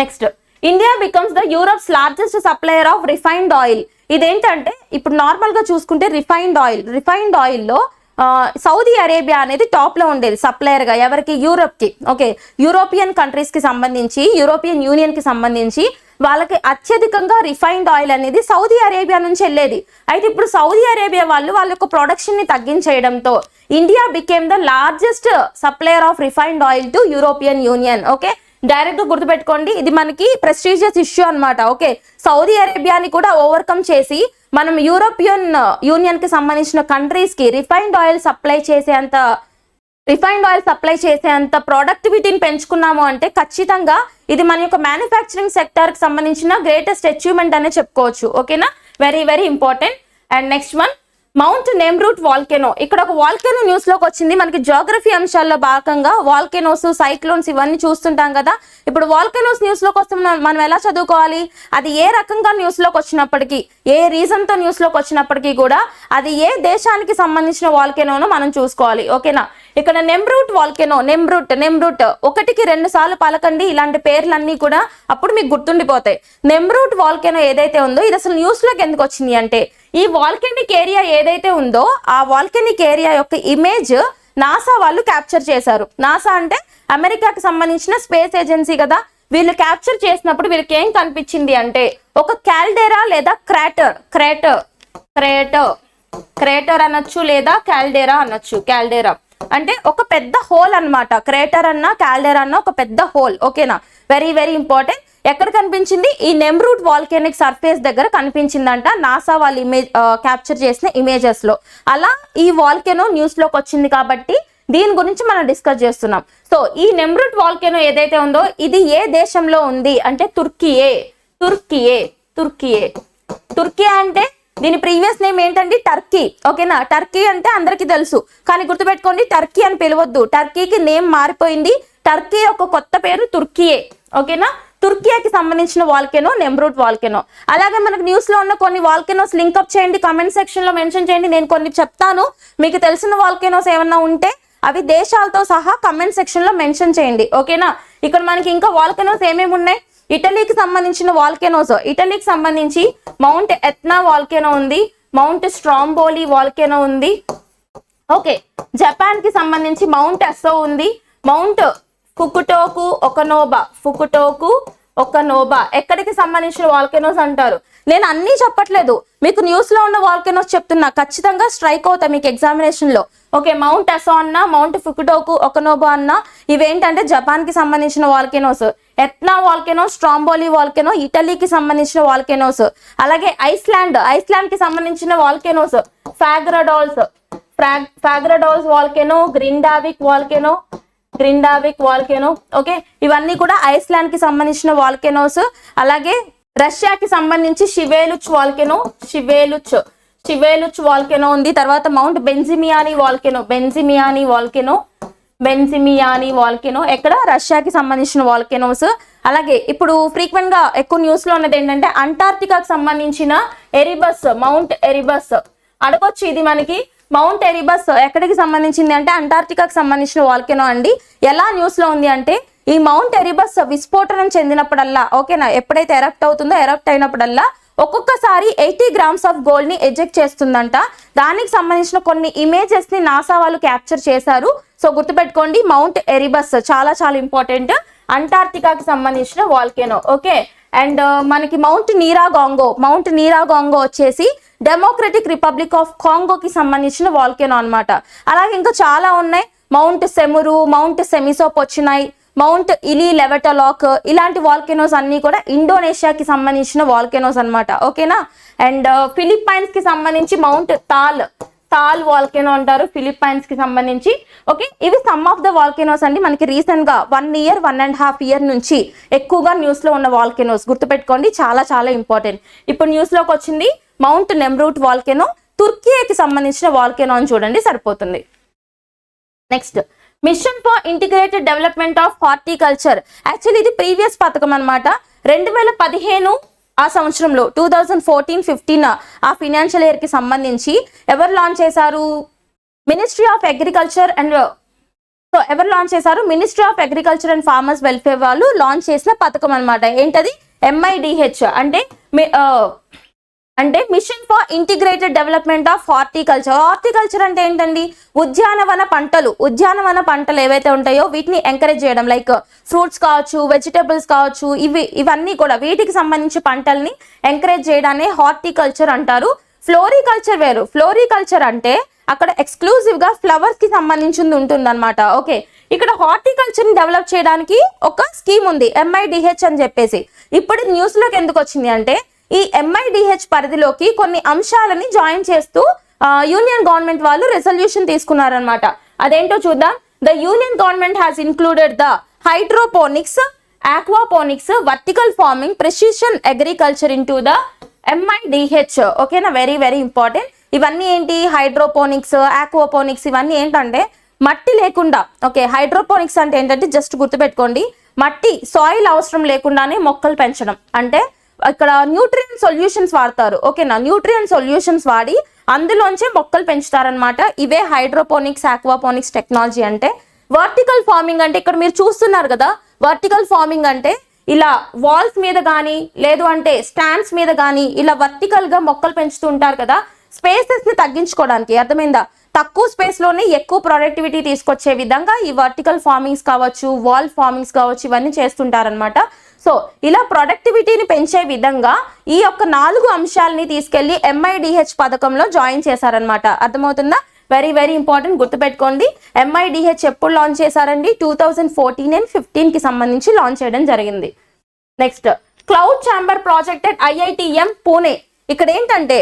Next, India becomes the Europe's largest supplier of refined oil. ఇదేంటంటే, ఇప్పుడు నార్మల్ గా చూసుకుంటే రిఫైన్డ్ ఆయిల్ లో సౌదీ అరేబియా అనేది టాప్ లో ఉండేది సప్లయర్ గా. ఎవరికి? యూరోప్ కి. ఓకే, యూరోపియన్ కంట్రీస్ కి సంబంధించి, యూరోపియన్ యూనియన్ కి సంబంధించి వాళ్ళకి అత్యధికంగా రిఫైన్డ్ ఆయిల్ అనేది సౌదీ అరేబియా నుంచి వెళ్ళేది. అయితే ఇప్పుడు సౌదీ అరేబియా వాళ్ళ యొక్క ప్రొడక్షన్ ని తగ్గించేయడంతో India became the largest supplier of refined oil to European Union. Okay, direct గుర్తుపెట్టుకోండి, ఇది మనకి ప్రెస్టీజియస్ ఇష్యూ అన్నమాట. ఓకే, సౌదీ అరేబియాని కూడా ఓవర్కమ్ చేసి మనం యూరోపియన్ యూనియన్ కి సంబంధించిన కంట్రీస్ కి రిఫైన్డ్ ఆయిల్ సప్లై చేసేంత ప్రొడక్టివిటీని పెంచుకున్నాము అంటే ఖచ్చితంగా ఇది మన యొక్క మ్యానుఫ్యాక్చరింగ్ సెక్టర్ కి సంబంధించిన గ్రేటెస్ట్ అచీవ్మెంట్ అనే చెప్పుకోవచ్చు. ఓకేనా? Very very important. And next one, Mount Nemrut volcano. ఇక్కడ ఒక వాల్కెనో న్యూస్ లోకి వచ్చింది. మనకి జియోగ్రఫీ అంశాల్లో భాగంగా వాల్కెనోస్, సైక్లోన్స్ ఇవన్నీ చూస్తుంటాం కదా. ఇప్పుడు వాల్కెనోస్ న్యూస్ లోకి వస్తే మనం ఎలా చదువుకోవాలి? అది ఏ రకంగా న్యూస్ లోకి వచ్చినప్పటికీ, ఏ రీజన్ తో న్యూస్ లోకి వచ్చినప్పటికీ కూడా అది ఏ దేశానికి సంబంధించిన వాల్కెనోనో మనం చూసుకోవాలి. ఓకేనా? ఇక్కడ నెమ్రూట్ వాల్కెనో, నెమ్రూట్ ఒకటికి 2 సార్లు పలకండి ఇలాంటి పేర్లన్నీ కూడా, అప్పుడు మీకు గుర్తుండిపోతాయి. నెమ్రూట్ వాల్కెనో ఏదైతే ఉందో ఇది అసలు న్యూస్ లోకి ఎందుకు వచ్చింది అంటే, ఈ వాల్కెనిక్ ఏరియా ఏదైతే ఉందో ఆ వాల్కెనిక్ ఏరియా యొక్క ఇమేజ్ నాసా వాళ్ళు క్యాప్చర్ చేశారు. నాసా అంటే అమెరికాకి సంబంధించిన స్పేస్ ఏజెన్సీ కదా. వీళ్ళు క్యాప్చర్ చేసినప్పుడు వీళ్ళకి ఏం కనిపించింది అంటే, ఒక క్యాల్డేరా లేదా క్రేటర్ అనొచ్చు, లేదా క్యాల్డేరా అనొచ్చు. క్యాల్డేరా అంటే ఒక పెద్ద హోల్ అన్నమాట. క్రేటర్ అన్నా క్యాల్డేరా అన్నా ఒక పెద్ద హోల్. ఓకేనా? Very very important. ఎక్కడ కనిపించింది? ఈ నెమ్రూట్ వాల్కెనిక్ సర్ఫేస్ దగ్గర కనిపించిందంట, నాసా వాళ్ళు ఇమేజ్ క్యాప్చర్ చేసిన ఇమేజెస్ లో. అలా ఈ వాల్కెనో న్యూస్ లోకి వచ్చింది కాబట్టి దీని గురించి మనం డిస్కస్ చేస్తున్నాం. సో ఈ నెమ్రూట్ వాల్కెనో ఏదైతే ఉందో ఇది ఏ దేశంలో ఉంది అంటే తుర్కియే అంటే దీని ప్రీవియస్ నేమ్ ఏంటండి? టర్కీ. ఓకేనా? టర్కీ అంటే అందరికీ తెలుసు, కానీ గుర్తుపెట్టుకోండి, టర్కీ అని పిలవద్దు. టర్కీకి నేమ్ మారిపోయింది. టర్కీ యొక్క కొత్త పేరు తుర్కియే. ఓకేనా? తుర్కియాకి సంబంధించిన వాల్కెనో నెమ్రూట్ వాల్కెనో. అలాగే మనకు న్యూస్ లో ఉన్న కొన్ని వాల్కెనోస్ లింక్అప్ చేయండి, కమెంట్ సెక్షన్ లో మెన్షన్ చేయండి. నేను కొన్ని చెప్తాను, మీకు తెలిసిన వాల్కెనోస్ ఏమన్నా ఉంటే అవి దేశాలతో సహా కమెంట్ సెక్షన్ లో మెన్షన్ చేయండి. ఓకేనా? ఇక్కడ మనకి ఇంకా వాల్కెనోస్ ఏమేమి ఉన్నాయి? ఇటలీకి సంబంధించిన వాల్కెనోస్, ఇటలీకి సంబంధించి మౌంట్ ఎత్నా వాల్కెనో ఉంది, మౌంట్ స్ట్రాంబోలి వాల్కెనో ఉంది. ఓకే, జపాన్ కి సంబంధించి మౌంట్ ఎస్సో ఉంది, మౌంట్ ఫుకుటోకు ఒకనోబా. ఎక్కడికి సంబంధించిన వాల్కెనోస్ అంటారు? నేను అన్నీ చెప్పట్లేదు, మీకు న్యూస్ లో ఉన్న వాల్కెనోస్ చెప్తున్నా, ఖచ్చితంగా స్ట్రైక్ అవుతాయి మీకు ఎగ్జామినేషన్ లో. ఓకే, మౌంట్ ఎసో అన్న, మౌంట్ ఫుకుటోకు ఒకనోబా అన్న, ఇవేంటంటే జపాన్ కి సంబంధించిన volcanoes. Etna volcano, Stromboli volcano ఇటలీకి సంబంధించిన వాల్కెనోస్. అలాగే ఐస్లాండ్ కి సంబంధించిన వాల్కెనోస్ ఫాగ్రడోల్స్ వాల్కెనో, గ్రిండావిక్ వాల్కెనో. ఓకే, ఇవన్నీ కూడా ఐస్లాండ్ కి సంబంధించిన వాల్కెనోస్. అలాగే రష్యాకి సంబంధించి షివేలుచ్ వాల్కెనో ఉంది. తర్వాత మౌంట్ బెంజిమియానీ వాల్కెనో బెన్సిమియాని వాల్కెనో ఎక్కడ రష్యాకి సంబంధించిన వాల్కెనోస్. అలాగే ఇప్పుడు ఫ్రీక్వెంట్ గా ఎక్కువ న్యూస్ లో ఉన్నది ఏంటంటే అంటార్క్టికాకి సంబంధించిన ఎరిబస్, మౌంట్ ఎరిబస్ అడగొచ్చు. ఇది మనకి మౌంట్ ఎరిబస్ ఎక్కడికి సంబంధించింది అంటే అంటార్క్టికాకి సంబంధించిన వాల్కెనో అండి. ఎలా న్యూస్ లో ఉంది అంటే ఈ మౌంట్ ఎరిబస్ విస్ఫోటనం చెందినప్పుడల్లా ఓకేనా, ఎప్పుడైతే ఎరప్ట్ అవుతుందో ఎరప్ట్ అయినప్పుడల్లా ఒక్కొక్కసారి 80 grams ఆఫ్ గోల్డ్ ని ఎజెక్ట్ చేస్తుందంట. దానికి సంబంధించిన కొన్ని ఇమేజెస్ ని నాసా వాళ్ళు క్యాప్చర్ చేశారు. సో గుర్తుపెట్టుకోండి, మౌంట్ ఎరిబస్ చాలా చాలా ఇంపార్టెంట్, అంటార్క్టికాకి సంబంధించిన వాల్కెనో. ఓకే, అండ్ మనకి మౌంట్ నీరాగాంగో వచ్చేసి డెమోక్రటిక్ రిపబ్లిక్ ఆఫ్ కాంగోకి సంబంధించిన వాల్కెనో అన్నమాట. అలాగే ఇంకా చాలా ఉన్నాయి, Mount Semeru, Mount Semisopochnoi, Mount Ili Lewotolok, ఇలాంటి వాల్కెనోస్ అన్ని కూడా ఇండోనేషియాకి సంబంధించిన వాల్కెనోస్ అన్నమాట. ఓకేనా, అండ్ ఫిలిప్పైన్స్ కి సంబంధించి మౌంట్ తాల్ వాల్కెనో అంటారు ఫిలిప్పైన్స్ కి సంబంధించి. ఓకే, ఇవి సమ్ ఆఫ్ ద వాల్కెనోస్ అండి. మనకి రీసెంట్ గా 1.5 year నుంచి ఎక్కువగా న్యూస్ లో ఉన్న వాల్కెనోస్ గుర్తుపెట్టుకోండి, చాలా చాలా ఇంపార్టెంట్. ఇప్పుడు న్యూస్ లోకి వచ్చింది మౌంట్ నెమ్రూట్ వాల్కెనో, తుర్కీకి సంబంధించిన వాల్కెనో అని చూడండి సరిపోతుంది. Next, mission for integrated development of horticulture. Actually ఇది ప్రీవియస్ పథకం అనమాట. 2015 ఆ సంవత్సరంలో 2014-15 ఆ ఫినాన్షియల్ ఇయర్ కి సంబంధించి ఎవరు లాంచ్ చేశారు? Ministry of agriculture and ministry of agriculture and farmers welfare వాళ్ళు లాంచ్ చేసిన పథకం అనమాట. ఏంటది? MIDH అంటే mission for integrated development of horticulture. Horticulture అంటే ఏంటండి? ఉద్యానవన పంటలు ఏవైతే ఉంటాయో వీటిని ఎంకరేజ్ చేయడం, లైక్ ఫ్రూట్స్ కావచ్చు, వెజిటేబుల్స్ కావచ్చు, ఇవన్నీ కూడా వీటికి సంబంధించి పంటల్ని ఎంకరేజ్ చేయడాన్ని హార్టికల్చర్ అంటారు. ఫ్లోరికల్చర్ వేరు. ఫ్లోరికల్చర్ అంటే అక్కడ ఎక్స్క్లూజివ్ గా ఫ్లవర్స్ కి సంబంధించింది ఉంటుందన్నమాట. ఓకే, ఇక్కడ హార్టికల్చర్ ని డెవలప్ చేయడానికి ఒక స్కీమ్ ఉంది MIDH అని చెప్పేసి. ఇప్పుడు న్యూస్ లోకి ఎందుకు వచ్చింది అంటే ఈ MIDH పరిధిలోకి కొన్ని అంశాలని జాయిన్ చేస్తూ యూనియన్ గవర్నమెంట్ వాళ్ళు రెజల్యూషన్ తీసుకున్నారనమాట. అదేంటో చూద్దాం. The union government has included the hydroponics, aquaponics, vertical farming, precision agriculture into the MIDH. ఓకేనా, వెరీ వెరీ ఇంపార్టెంట్. ఇవన్నీ ఏంటి? హైడ్రోపోనిక్స్, ఆక్వాపోనిక్స్, ఇవన్నీ ఏంటంటే మట్టి లేకుండా. ఓకే, హైడ్రోపోనిక్స్ అంటే ఏంటంటే జస్ట్ గుర్తుపెట్టుకోండి, మట్టి సాయిల్ అవసరం లేకుండానే మొక్కలు పెంచడం. అంటే ఇక్కడ న్యూట్రియన్ సొల్యూషన్స్ వాడతారు. ఓకేనా, న్యూట్రియన్ సొల్యూషన్స్ వాడి అందులోంచే మొక్కలు పెంచుతారనమాట. ఇవే హైడ్రోపోనిక్స్, ఆక్వాపోనిక్స్ టెక్నాలజీ అంటే. వర్టికల్ ఫార్మింగ్ అంటే ఇక్కడ మీరు చూస్తున్నారు కదా, వర్టికల్ ఫార్మింగ్ అంటే ఇలా వాల్స్ మీద కానీ లేదు అంటే స్టాండ్స్ మీద కానీ ఇలా వర్టికల్ గా మొక్కలు పెంచుతూ ఉంటారు కదా, స్పేసెస్ ని తగ్గించుకోవడానికి. అర్థమైందా? తక్కువ స్పేస్ లోనే ఎక్కువ ప్రొడక్టివిటీ తీసుకొచ్చే విధంగా ఈ వర్టికల్ ఫార్మింగ్స్ కావచ్చు, వాల్ ఫార్మింగ్స్ కావచ్చు, ఇవన్నీ చేస్తుంటారనమాట. సో ఇలా ప్రొడక్టివిటీని పెంచే విధంగా ఈ యొక్క 4 అంశాలని తీసుకెళ్లి MIDH పథకంలో జాయిన్ చేశారనమాట. అర్థమవుతుందా? వెరీ వెరీ ఇంపార్టెంట్, గుర్తుపెట్టుకోండి. MIDH ఎప్పుడు లాంచ్ చేశారండి? 2014 and 15 కి సంబంధించి లాంచ్ చేయడం జరిగింది. Next, cloud chamber project at IITM Pune. ఇక్కడ ఏంటంటే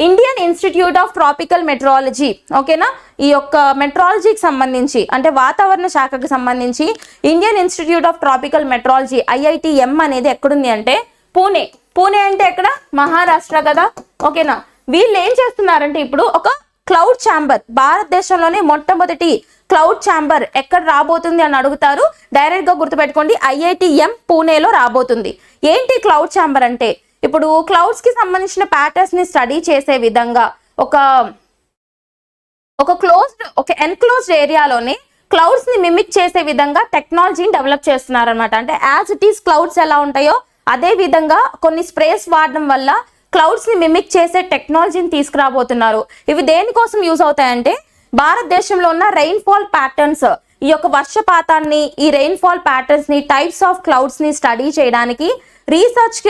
Indian institute of tropical meteorology. ఓకేనా, ఈ యొక్క మెట్రాలజీకి సంబంధించి అంటే వాతావరణ శాఖకి సంబంధించి Indian institute of tropical meteorology IITM అనేది ఎక్కడుంది అంటే పూణే. పూణే అంటే ఎక్కడ? మహారాష్ట్ర కదా. ఓకేనా, వీళ్ళు ఏం చేస్తున్నారంటే ఇప్పుడు ఒక క్లౌడ్ ఛాంబర్, భారతదేశంలోనే మొట్టమొదటి క్లౌడ్ ఛాంబర్ ఎక్కడ రాబోతుంది అని అడుగుతారు. డైరెక్ట్ గా గుర్తుపెట్టుకోండి, IITM పూణేలో రాబోతుంది. ఏంటి క్లౌడ్ ఛాంబర్ అంటే? ఇప్పుడు క్లౌడ్స్ కి సంబంధించిన ప్యాటర్న్స్ ని స్టడీ చేసే విధంగా ఒక ఎన్క్లోజ్డ్ ఏరియాలోనే క్లౌడ్స్ ని మిమిక్ చేసే విధంగా టెక్నాలజీని డెవలప్ చేస్తున్నారనమాట. అంటే యాజ్ ఇట్ ఈస్ క్లౌడ్స్ ఎలా ఉంటాయో అదే విధంగా కొన్ని స్ప్రేస్ వాడడం వల్ల క్లౌడ్స్ ని మిమిక్ చేసే టెక్నాలజీని తీసుకురాబోతున్నారు. ఇవి దేనికోసం యూజ్ అవుతాయంటే భారతదేశంలో ఉన్న రెయిన్ఫాల్ ప్యాటర్న్స్, ఈ యొక్క వర్షపాతాన్ని, ఈ రెయిన్ఫాల్ ప్యాటర్న్స్ ని, టైప్స్ ఆఫ్ క్లౌడ్స్ ని స్టడీ చేయడానికి research.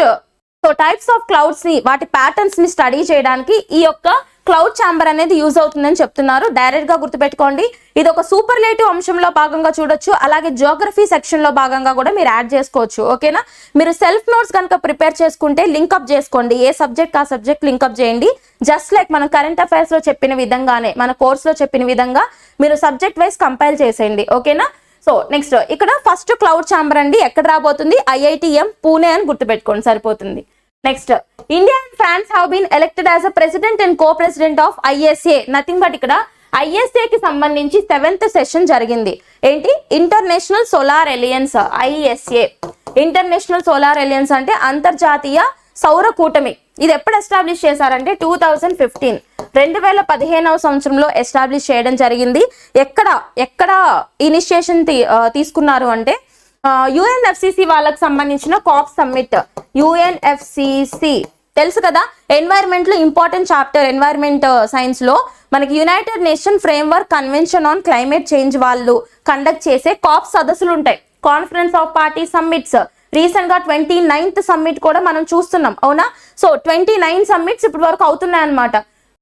So types of clouds ని, వాటి ప్యాటర్న్స్ ని స్టడీ చేయడానికి ఈ యొక్క క్లౌడ్ ఛాంబర్ అనేది యూజ్ అవుతుందని చెప్తున్నారు. డైరెక్ట్ గా గుర్తుపెట్టుకోండి, ఇది ఒక సూపర్లేటివ్ అంశంలో భాగంగా చూడొచ్చు. అలాగే జియోగ్రఫీ సెక్షన్ లో భాగంగా కూడా మీరు యాడ్ చేసుకోవచ్చు. ఓకేనా, మీరు సెల్ఫ్ నోట్స్ కనుక ప్రిపేర్ చేసుకుంటే లింక్అప్ చేసుకోండి. ఏ సబ్జెక్ట్ ఆ సబ్జెక్ట్ లింక్అప్ చేయండి. జస్ట్ లైక్ మనం కరెంట్ అఫైర్స్ లో చెప్పిన విధంగానే, మన కోర్సులో చెప్పిన విధంగా మీరు సబ్జెక్ట్ వైజ్ కంపైల్ చేసేయండి. ఓకేనా, సో నెక్స్ట్ ఇక్కడ ఫస్ట్ క్లౌడ్ ఛాంబర్ అండి ఎక్కడ రాబోతుంది? IITM పూణే అని గుర్తుపెట్టుకోండి సరిపోతుంది. Next, India and France have been elected as a president and co president of ISA. Nothing but ఇక్కడ ఐఎస్ఏకి సంబంధించి 7th సెషన్ జరిగింది. ఏంటి? International solar alliance, ISA. International solar alliance అంటే అంతర్జాతీయ సౌర కూటమి. ఇది ఎప్పుడు ఎస్టాబ్లిష్ చేశారంటే 2015, 2015వ సంవత్సరంలో ఎస్టాబ్లిష్ చేయడం జరిగింది. ఎక్కడ ఇనిషియేషన్ తీసుకున్నారు అంటే యుఎన్ఎఫ్సిసి వాళ్ళకి సంబంధించిన కాప్ సమ్మిట్. యుఎన్ఎఫ్సిసి తెలుసు కదా, ఎన్వైర్న్మెంట్ లో ఇంపార్టెంట్ చాప్టర్ ఎన్వైర్న్మెంట్ సైన్స్ లో మనకి United nation framework convention on climate change వాళ్ళు కండక్ట్ చేసే కాప్ సదస్సులు ఉంటాయి, conference of party summits. Recent గా 29th సమ్మిట్ కూడా మనం చూస్తున్నాం, అవునా? సో 29 సమ్మిట్స్ ఇప్పటి వరకు అవుతున్నాయి అన్నమాట.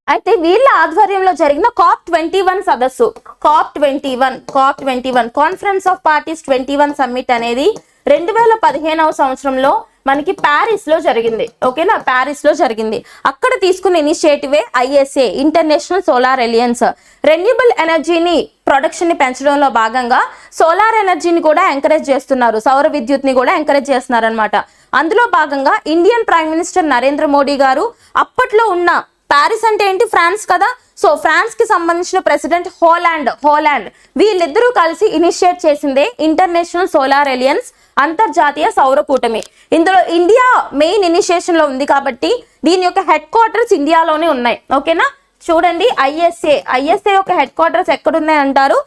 అయితే వీళ్ళ ఆధ్వర్యంలో జరిగిన COP21 సదస్సు, COP21 conference of parties 21 summit అనేది 2015వ సంవత్సరంలో మనకి ప్యారిస్ లో జరిగింది. ఓకేనా? ప్యారిస్ లో జరిగింది. అక్కడ తీసుకున్న ఇనిషియేటివే ISA, international solar Alliance. Renewable ఎనర్జీని ప్రొడక్షన్ ని పెంచడంలో భాగంగా సోలార్ ఎనర్జీని కూడా ఎంకరేజ్ చేస్తున్నారు, సౌర విద్యుత్ ని కూడా ఎంకరేజ్ చేస్తున్నారు అనమాట. అందులో భాగంగా Indian prime minister Narendra Modi గారు అప్పట్లో ఉన్న, ప్యారిస్ అంటే ఏంటి? ఫ్రాన్స్ కదా. సో ఫ్రాన్స్ కి సంబంధించిన ప్రెసిడెంట్ హోలాండ్ వీళ్ళిద్దరూ కలిసి ఇనిషియేట్ చేసిందే ఇంటర్నేషనల్ సోలార్ అలయన్స్, అంతర్జాతీయ సౌర కూటమి. ఇందులో ఇండియా మెయిన్ ఇనిషియేషన్ లో ఉంది కాబట్టి దీని యొక్క హెడ్ క్వార్టర్స్ ఇండియాలోనే ఉన్నాయి. ఓకేనా? చూడండి, ఐఎస్ఏ యొక్క హెడ్ క్వార్టర్స్ ఎక్కడున్నాయి అంటారు?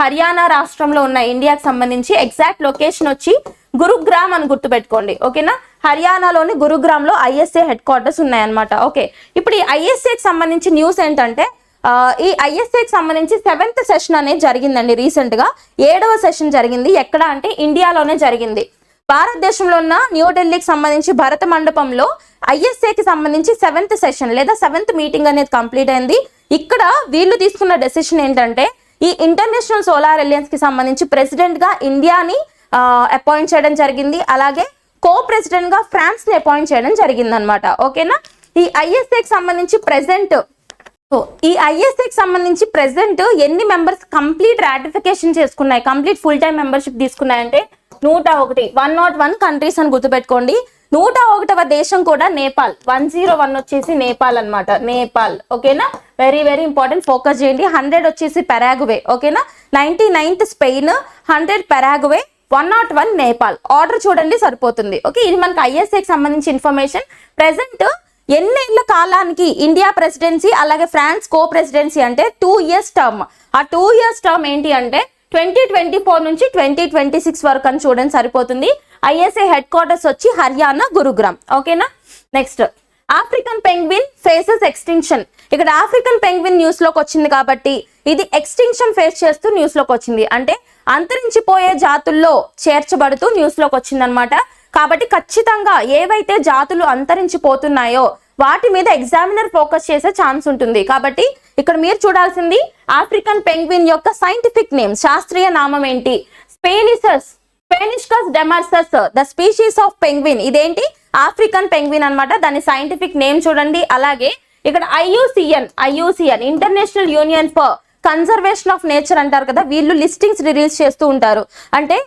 హర్యానా రాష్ట్రంలో ఉన్నాయి ఇండియాకి సంబంధించి. ఎగ్జాక్ట్ లొకేషన్ వచ్చి గురుగ్రామ్ అని గుర్తుపెట్టుకోండి. ఓకేనా? హర్యానాలోని గురుగ్రామ్ లో ఐఎస్ఏ హెడ్ క్వార్టర్స్ ఉన్నాయన్నమాట. ఓకే, ఇప్పుడు ఈ ఐఎస్ఏకి సంబంధించి న్యూస్ ఏంటంటే ఈ ఐఎస్ఏకి సంబంధించి 7th సెషన్ అనేది జరిగిందండి. రీసెంట్ గా 7వ సెషన్ జరిగింది. ఎక్కడ అంటే ఇండియాలోనే జరిగింది. భారతదేశంలో ఉన్న న్యూఢిల్లీకి సంబంధించి భరత మండపంలో ఐఎస్ఏకి సంబంధించి 7th సెషన్ లేదా 7th మీటింగ్ అనేది కంప్లీట్ అయింది. ఇక్కడ వీళ్ళు తీసుకున్న డెసిషన్ ఏంటంటే ఈ ఇంటర్నేషనల్ సోలార్ అలయన్స్ కి సంబంధించి ప్రెసిడెంట్ గా ఇండియాని అపాయింట్ చేయడం జరిగింది. అలాగే కో ప్రెసిడెంట్ గా ఫ్రాన్స్ ని అపాయింట్ చేయడం జరిగింది అనమాట. ఓకేనా? ఈ ఐఎస్ఏకి సంబంధించి ప్రెసెంట్ ఎన్ని మెంబర్స్ కంప్లీట్ రాటిఫికేషన్ చేసుకున్నాయి, కంప్లీట్ ఫుల్ టైం మెంబర్షిప్ తీసుకున్నాయంటే 101 కంట్రీస్ అని గుర్తుపెట్టుకోండి. 101వ దేశం కూడా నేపాల్. 101 వచ్చేసి నేపాల్ అన్నమాట. నేపాల్. ఓకేనా? వెరీ వెరీ ఇంపార్టెంట్, ఫోకస్ చేయండి. 100 వచ్చేసి పెరాగ్వే. ఓకేనా? 99th Spain, 100 Paraguay, 101 Nepal. Order చూడండి సరిపోతుంది. ఓకే, ఇది మనకి ఐఎస్ఏకి సంబంధించి ఇన్ఫర్మేషన్. ప్రెసెంట్ ఎన్నేళ్ల కాలానికి ఇండియా ప్రెసిడెన్సీ అలాగే ఫ్రాన్స్ కో ప్రెసిడెన్సీ అంటే 2 years టర్మ్. ఆ 2 years టర్మ్ ఏంటి అంటే 2024 నుంచి 2026 వరకు అని చూడండి సరిపోతుంది. ఐఎస్ఏ హెడ్ క్వార్టర్స్ వచ్చి హర్యానా, గురుగ్రామ్. ఓకేనా? Next, African penguin faces extinction. ఇక్కడ ఆఫ్రికన్ పెంగ్విన్ న్యూస్ లోకి వచ్చింది కాబట్టి ఇది ఎక్స్టింక్షన్ ఫేస్ చేస్తూ న్యూస్ లోకి వచ్చింది, అంటే అంతరించిపోయే జాతుల్లో చేర్చబడుతూ న్యూస్ లోకి వచ్చింది అనమాట. కాబట్టి ఖచ్చితంగా ఏవైతే జాతులు అంతరించిపోతున్నాయో వాటి మీద ఎగ్జామినర్ ఫోకస్ చేసే ఛాన్స్ ఉంటుంది. కాబట్టి ఇక్కడ మీరు చూడాల్సింది ఆఫ్రికన్ పెంగ్విన్ యొక్క సైంటిఫిక్ నేమ్, శాస్త్రీయ నామం ఏంటి? స్పెనిష్కస్ డెమర్సస్, ద స్పీషీస్ ఆఫ్ పెంగ్విన్. ఇదేంటి? ఆఫ్రికన్ పెంగ్విన్ అన్నమాట. దాని సైంటిఫిక్ నేమ్ చూడండి. అలాగే ఇక్కడ IUCN international union for conservation of nature అంటారు కదా, వీళ్ళు లిస్టింగ్స్ రిలీజ్ చేస్తూ ఉంటారు. అంటే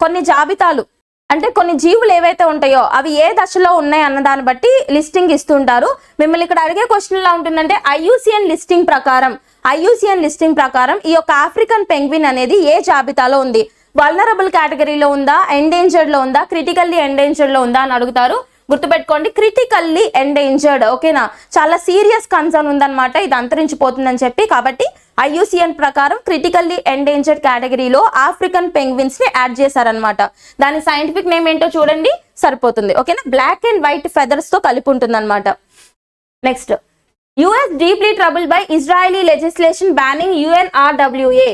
కొన్ని జాబితాలు, అంటే కొన్ని జీవులు ఏవైతే ఉంటాయో అవి ఏ దశలో ఉన్నాయి అన్న దాన్ని బట్టి లిస్టింగ్ ఇస్తుంటారు. మిమ్మల్ని ఇక్కడ అడిగే క్వశ్చన్ ఎలా ఉంటుందంటే ఐయుసిఎన్ లిస్టింగ్ ప్రకారం ఈ యొక్క ఆఫ్రికన్ పెంగ్విన్ అనేది ఏ జాబితాలో ఉంది? వల్నరబుల్ కేటగిరీలో ఉందా, ఎండేంజర్డ్ లో ఉందా, క్రిటికల్లీ ఎండేంజర్డ్ లో ఉందా అని అడుగుతారు. గుర్తుపెట్టుకోండి, క్రిటికల్లీ ఎండేంజర్డ్. ఓకేనా? చాలా సీరియస్ కన్సర్న్ ఉందన్నమాట, ఇది అంతరించిపోతుందని చెప్పి. కాబట్టి ఐయుసిఎన్ ప్రకారం క్రిటికల్లీ ఎండేంజర్డ్ కేటగిరీలో ఆఫ్రికన్ పెంగ్విన్స్ ని యాడ్ చేశారనమాట. దాని సైంటిఫిక్ నేమ్ ఏంటో చూడండి సరిపోతుంది. ఓకేనా? బ్లాక్ అండ్ వైట్ ఫెదర్స్ తో కలిపి ఉంటుంది అనమాట. Next, US deeply troubled by Israeli legislation banning UNRWA.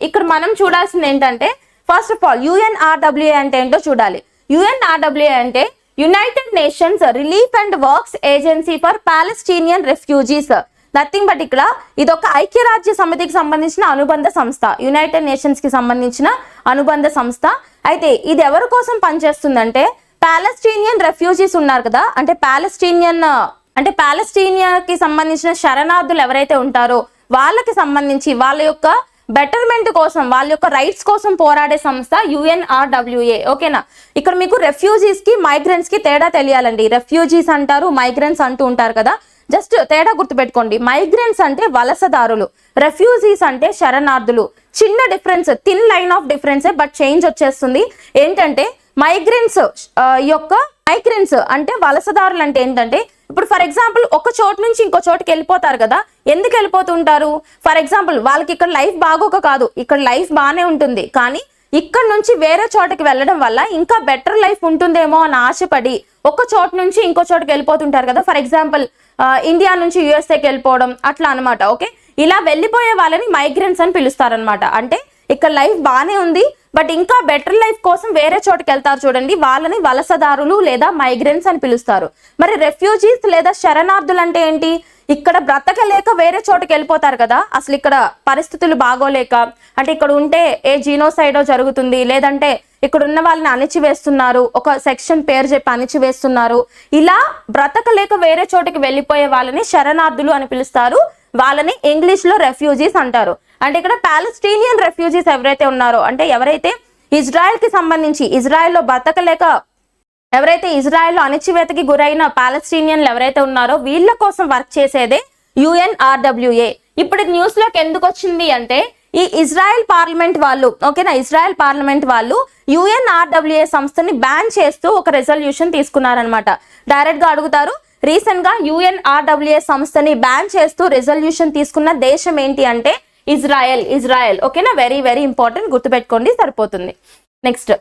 ఇక్కడ మనం చూడాల్సింది ఏంటంటే ఫస్ట్ ఆఫ్ ఆల్ UNRWA అంటే ఏంటో చూడాలి. UNRWA అంటే United Nations Relief and Works Agency for Palestinian Refugees. Nothing but ఇక్కడ ఇదొక ఐక్యరాజ్య సమితికి సంబంధించిన అనుబంధ సంస్థ, యునైటెడ్ నేషన్స్ కి సంబంధించిన అనుబంధ సంస్థ. అయితే ఇది ఎవరి కోసం పనిచేస్తుందంటే పాలస్టీనియన్ రెఫ్యూజీస్ ఉన్నారు కదా, అంటే పాలస్టీనియాకి సంబంధించిన శరణార్థులు ఎవరైతే ఉంటారో వాళ్ళకి సంబంధించి వాళ్ళ యొక్క బెటర్మెంట్ కోసం, వాళ్ళ యొక్క రైట్స్ కోసం పోరాడే సంస్థ UNRWA. ఓకేనా? ఇక్కడ మీకు రెఫ్యూజీస్ కి మైగ్రెంట్స్ కి తేడా తెలియాలండి. రెఫ్యూజీస్ అంటారు, మైగ్రెంట్స్ అంటూ ఉంటారు కదా. జస్ట్ తేడా గుర్తుపెట్టుకోండి. మైగ్రెంట్స్ అంటే వలసదారులు, రెఫ్యూజీస్ అంటే శరణార్థులు. చిన్న డిఫరెన్స్, థిన్ లైన్ ఆఫ్ డిఫరెన్సే, బట్ చేంజ్ వచ్చేస్తుంది. ఏంటంటే మైగ్రెంట్స్ అంటే వలసదారులు అంటే ఏంటంటే, ఇప్పుడు ఫర్ ఎగ్జాంపుల్ ఒక చోటు నుంచి ఇంకో చోటుకి వెళ్ళిపోతారు కదా, ఎందుకు వెళ్ళిపోతుంటారు? ఫర్ ఎగ్జాంపుల్ వాళ్ళకి ఇక్కడ లైఫ్ బాగోక కాదు, ఇక్కడ లైఫ్ బాగానే ఉంటుంది, కానీ ఇక్కడ నుంచి వేరే చోటకి వెళ్ళడం వల్ల ఇంకా బెటర్ లైఫ్ ఉంటుందేమో అని ఆశపడి ఒక చోటు నుంచి ఇంకో చోటుకి వెళ్ళిపోతుంటారు కదా. ఫర్ ఎగ్జాంపుల్ ఇండియా నుంచి యుఎస్ఏకి వెళ్ళిపోవడం అట్లా అనమాట. ఓకే, ఇలా వెళ్ళిపోయే వాళ్ళని మైగ్రెంట్స్ అని పిలుస్తారనమాట. అంటే ఇక్కడ లైఫ్ బాగానే ఉంది, బట్ ఇంకా బెటర్ లైఫ్ కోసం వేరే చోటుకి వెళ్తారు చూడండి, వాళ్ళని వలసదారులు లేదా మైగ్రెంట్స్ అని పిలుస్తారు. మరి రెఫ్యూజీస్ లేదా శరణార్థులు అంటే ఏంటి? ఇక్కడ బ్రతకలేక వేరే చోటుకి వెళ్ళిపోతారు కదా, అసలు ఇక్కడ పరిస్థితులు బాగోలేక, అంటే ఇక్కడ ఉంటే ఏ జీనోసైడో జరుగుతుంది, లేదంటే ఇక్కడ ఉన్న వాళ్ళని అణిచివేస్తున్నారు, ఒక సెక్షన్ పేరు చెప్పి అణిచివేస్తున్నారు, ఇలా బ్రతకలేక వేరే చోటుకి వెళ్ళిపోయే వాళ్ళని శరణార్థులు అని పిలుస్తారు. వాళ్ళని ఇంగ్లీష్ లో రెఫ్యూజీస్ అంటారు. అంటే ఇక్కడ పాలస్తీనియన్ రెఫ్యూజీస్ ఎవరైతే ఉన్నారో, అంటే ఎవరైతే ఇజ్రాయెల్ కి సంబంధించి ఇజ్రాయెల్లో బతకలేక, ఎవరైతే ఇజ్రాయెల్లో అణిచివేతకి గురైన పాలస్తీనియన్లు ఎవరైతే ఉన్నారో వీళ్ళ కోసం వర్క్ చేసేదే UNRWA. ఇప్పుడు న్యూస్ లోకి ఎందుకు వచ్చింది అంటే, ఈ ఇజ్రాయెల్ పార్లమెంట్ వాళ్ళు, ఓకేనా, ఇజ్రాయెల్ పార్లమెంట్ వాళ్ళు UNRWA సంస్థని బ్యాన్ చేస్తూ ఒక రెజల్యూషన్ తీసుకున్నారనమాట. డైరెక్ట్ గా అడుగుతారు, రీసెంట్ గా UNRWA సంస్థని బ్యాన్ చేస్తూ రెజల్యూషన్ తీసుకున్న దేశం ఏంటి అంటే ఇజ్రాయెల్. ఓకేనా, వెరీ వెరీ ఇంపార్టెంట్, గుర్తుపెట్టుకోండి, సరిపోతుంది. Next,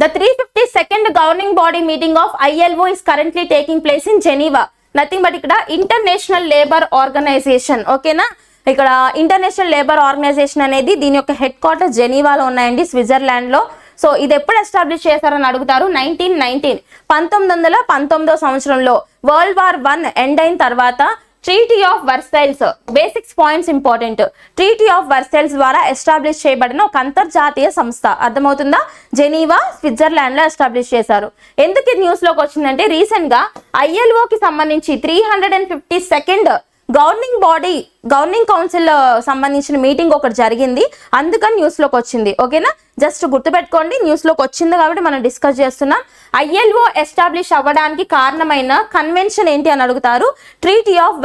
the 352nd governing body meeting of ILO is currently taking place in Geneva. Nothing but ఇక్కడ ఇంటర్నేషనల్ లేబర్ ఆర్గనైజేషన్. ఓకేనా, ఇక్కడ ఇంటర్నేషనల్ లేబర్ ఆర్గనైజేషన్ అనేది దీని యొక్క హెడ్ క్వార్టర్ జెనీవాలో ఉన్నాయండి, స్విట్జర్లాండ్ లో. సో ఇది ఎప్పుడు ఎస్టాబ్లిష్ చేశారని అడుగుతారు. 1919 సంవత్సరంలో వరల్డ్ వార్ 1 ఎండ్ అయిన తర్వాత treaty of Versailles, basics points important, treaty of Versailles ద్వారా ఎస్టాబ్లిష్ చేయబడిన ఒక అంతర్జాతీయ సంస్థ. అర్థమవుతుందా? జెనీవా, స్విట్జర్లాండ్ లో ఎస్టాబ్లిష్ చేశారు. ఎందుకు ఇది న్యూస్ లోకి వచ్చిందంటే, రీసెంట్ గా ILO కి సంబంధించి 352nd గవర్నింగ్ కౌన్సిల్ సంబంధించిన మీటింగ్ ఒకటి జరిగింది, అందుకని న్యూస్ లోకి వచ్చింది. ఓకేనా, జస్ట్ గుర్తుపెట్టుకోండి, న్యూస్ లోకి వచ్చింది కాబట్టి మనం డిస్కస్ చేస్తున్నాం. ILO ఎస్టాబ్లిష్ అవ్వడానికి కారణమైన కన్వెన్షన్ ఏంటి అని అడుగుతారు. ట్రీటీ ఆఫ్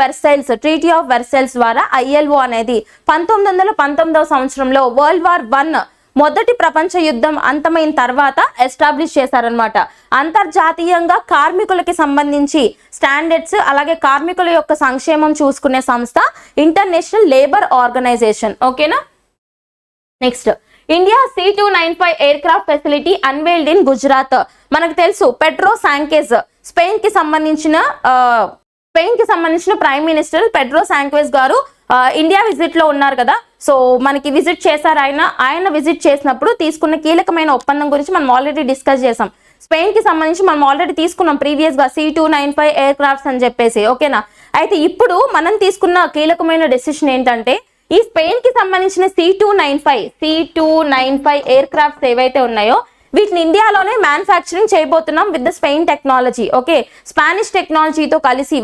వర్సైల్స్ ద్వారా ILO అనేది 1919 సంవత్సరంలో వరల్డ్ వార్ 1 మొదటి ప్రపంచ యుద్ధం అంతమైన తర్వాత ఎస్టాబ్లిష్ చేశారనమాట. అంతర్జాతీయంగా కార్మికులకి సంబంధించి స్టాండర్డ్స్, అలాగే కార్మికుల యొక్క సంక్షేమం చూసుకునే సంస్థ ఇంటర్నేషనల్ లేబర్ ఆర్గనైజేషన్. ఓకేనా. Next, India C-295 air craft facility unveiled in Gujarat. మనకు తెలుసు పెడ్రో సాంచెజ్ స్పెయిన్ కి సంబంధించిన ప్రైమ్ మినిస్టర్ పెడ్రో సాంచెజ్ గారు ఇండియా విజిట్ లో ఉన్నారు కదా. సో మనకి విజిట్ చేశారు ఆయన విజిట్ చేసినప్పుడు తీసుకున్న కీలకమైన ఒప్పందం గురించి మనం ఆల్రెడీ డిస్కస్ చేసాం. స్పెయిన్ కి సంబంధించి మనం ఆల్రెడీ తీసుకున్నాం ప్రీవియస్ గా C-295 ఎయిర్ క్రాఫ్ట్స్ అని చెప్పేసి. ఓకేనా, అయితే ఇప్పుడు మనం తీసుకున్న కీలకమైన డెసిషన్ ఏంటంటే, ఈ స్పెయిన్ కి సంబంధించిన C-295 ఎయిర్ క్రాఫ్ట్స్ ఏవైతే ఉన్నాయో వీటిని ఇండియాలోనే మ్యానుఫ్యాక్చరింగ్ చేయబోతున్నాం with the Spain technology. Okay, Spanish టెక్నాలజీతో కలిసి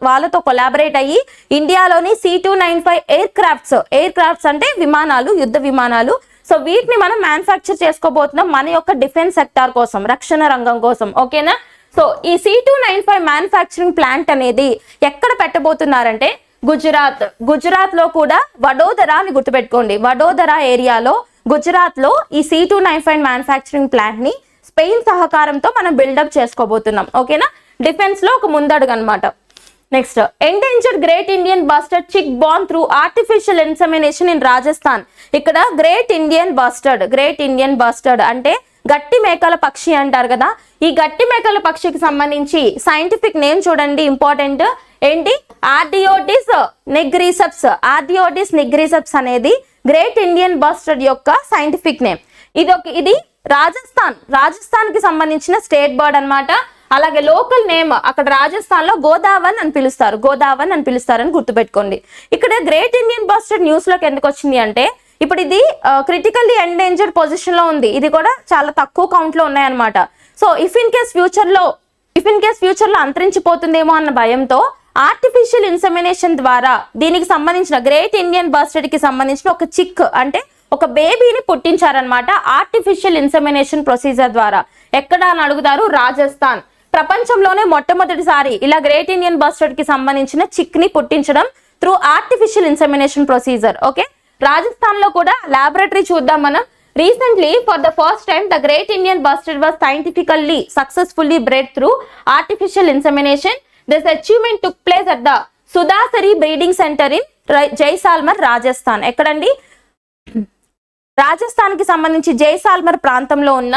వాళ్ళతో కొలాబరేట్ అయ్యి ఇండియాలోని C-295 ఎయిర్ క్రాఫ్ట్స్ అంటే విమానాలు, యుద్ధ విమానాలు. సో వీటిని మనం మ్యానుఫ్యాక్చర్ చేసుకోబోతున్నాం మన యొక్క డిఫెన్స్ సెక్టార్ కోసం, రక్షణ రంగం కోసం. ఓకేనా, సో ఈ C-295 మ్యానుఫ్యాక్చరింగ్ ప్లాంట్ అనేది ఎక్కడ పెట్టబోతున్నారంటే గుజరాత్ లో కూడా వడోదరా అని గుర్తుపెట్టుకోండి. వడోదరా ఏరియాలో గుజరాత్ లో ఈ C-295 మ్యానుఫ్యాక్చరింగ్ ప్లాంట్ ని స్పెయిన్ సహకారంతో మనం బిల్డప్ చేసుకోబోతున్నాం. ఓకేనా, డిఫెన్స్ లో ఒక ముందడుగు అనమాట. Next, endangered great Indian bustard chick born through artificial insemination in Rajasthan. ఇక్కడ గ్రేట్ ఇండియన్ బస్టర్డ్ అంటే గట్టి మేకల పక్షి అంటారు కదా. ఈ గట్టి మేకల పక్షికి సంబంధించి సైంటిఫిక్ నేమ్ చూడండి, ఇంపార్టెంట్ ఏంటి, ఆర్డియోటిస్ నిగ్రిసెప్స్ అనేది గ్రేట్ ఇండియన్ బస్టర్డ్ యొక్క సైంటిఫిక్ నేమ్. ఇది రాజస్థాన్ కి సంబంధించిన స్టేట్ బర్డ్ అన్నమాట. అలాగే లోకల్ నేమ్ అక్కడ రాజస్థాన్ లో గోదావన్ అని పిలుస్తారని గుర్తుపెట్టుకోండి. ఇక్కడ గ్రేట్ ఇండియన్ బస్టర్డ్ న్యూస్ లోకి ఎందుకు వచ్చింది అంటే, ఇప్పుడు ఇది క్రిటికల్లీ ఎండేంజర్డ్ పొజిషన్ లో ఉంది, ఇది కూడా చాలా తక్కువ కౌంట్ లో ఉన్నాయన్నమాట. So if in case future లో అంతరించిపోతుందేమో అన్న భయంతో ఆర్టిఫిషియల్ ఇన్సెమినేషన్ ద్వారా దీనికి సంబంధించిన గ్రేట్ ఇండియన్ బస్టర్డ్ కి సంబంధించిన ఒక చిక్ అంటే ఒక బేబీని పుట్టించారనమాట ఆర్టిఫిషియల్ ఇన్సెమినేషన్ ప్రొసీజర్ ద్వారా. ఎక్కడ అని అడుగుతారు, రాజస్థాన్. ప్రపంచంలోనే మొట్టమొదటిసారి ఇలా గ్రేట్ ఇండియన్ బస్టర్డ్ కి సంబంధించిన చిక్ ని పుట్టించడం through artificial insemination procedure. Okay, Rajasthan లో కూడా లాబొరేటరీ చూద్దాం మనం. Recently, for the first time, the Great Indian Bustard was scientifically successfully bred through artificial insemination. This achievement took place at the Sudasari Breeding Center in Jaisalmer, Rajasthan. ఎక్కడండి? రాజస్థాన్ కి సంబంధించి జైసాల్మర్ ప్రాంతంలో ఉన్న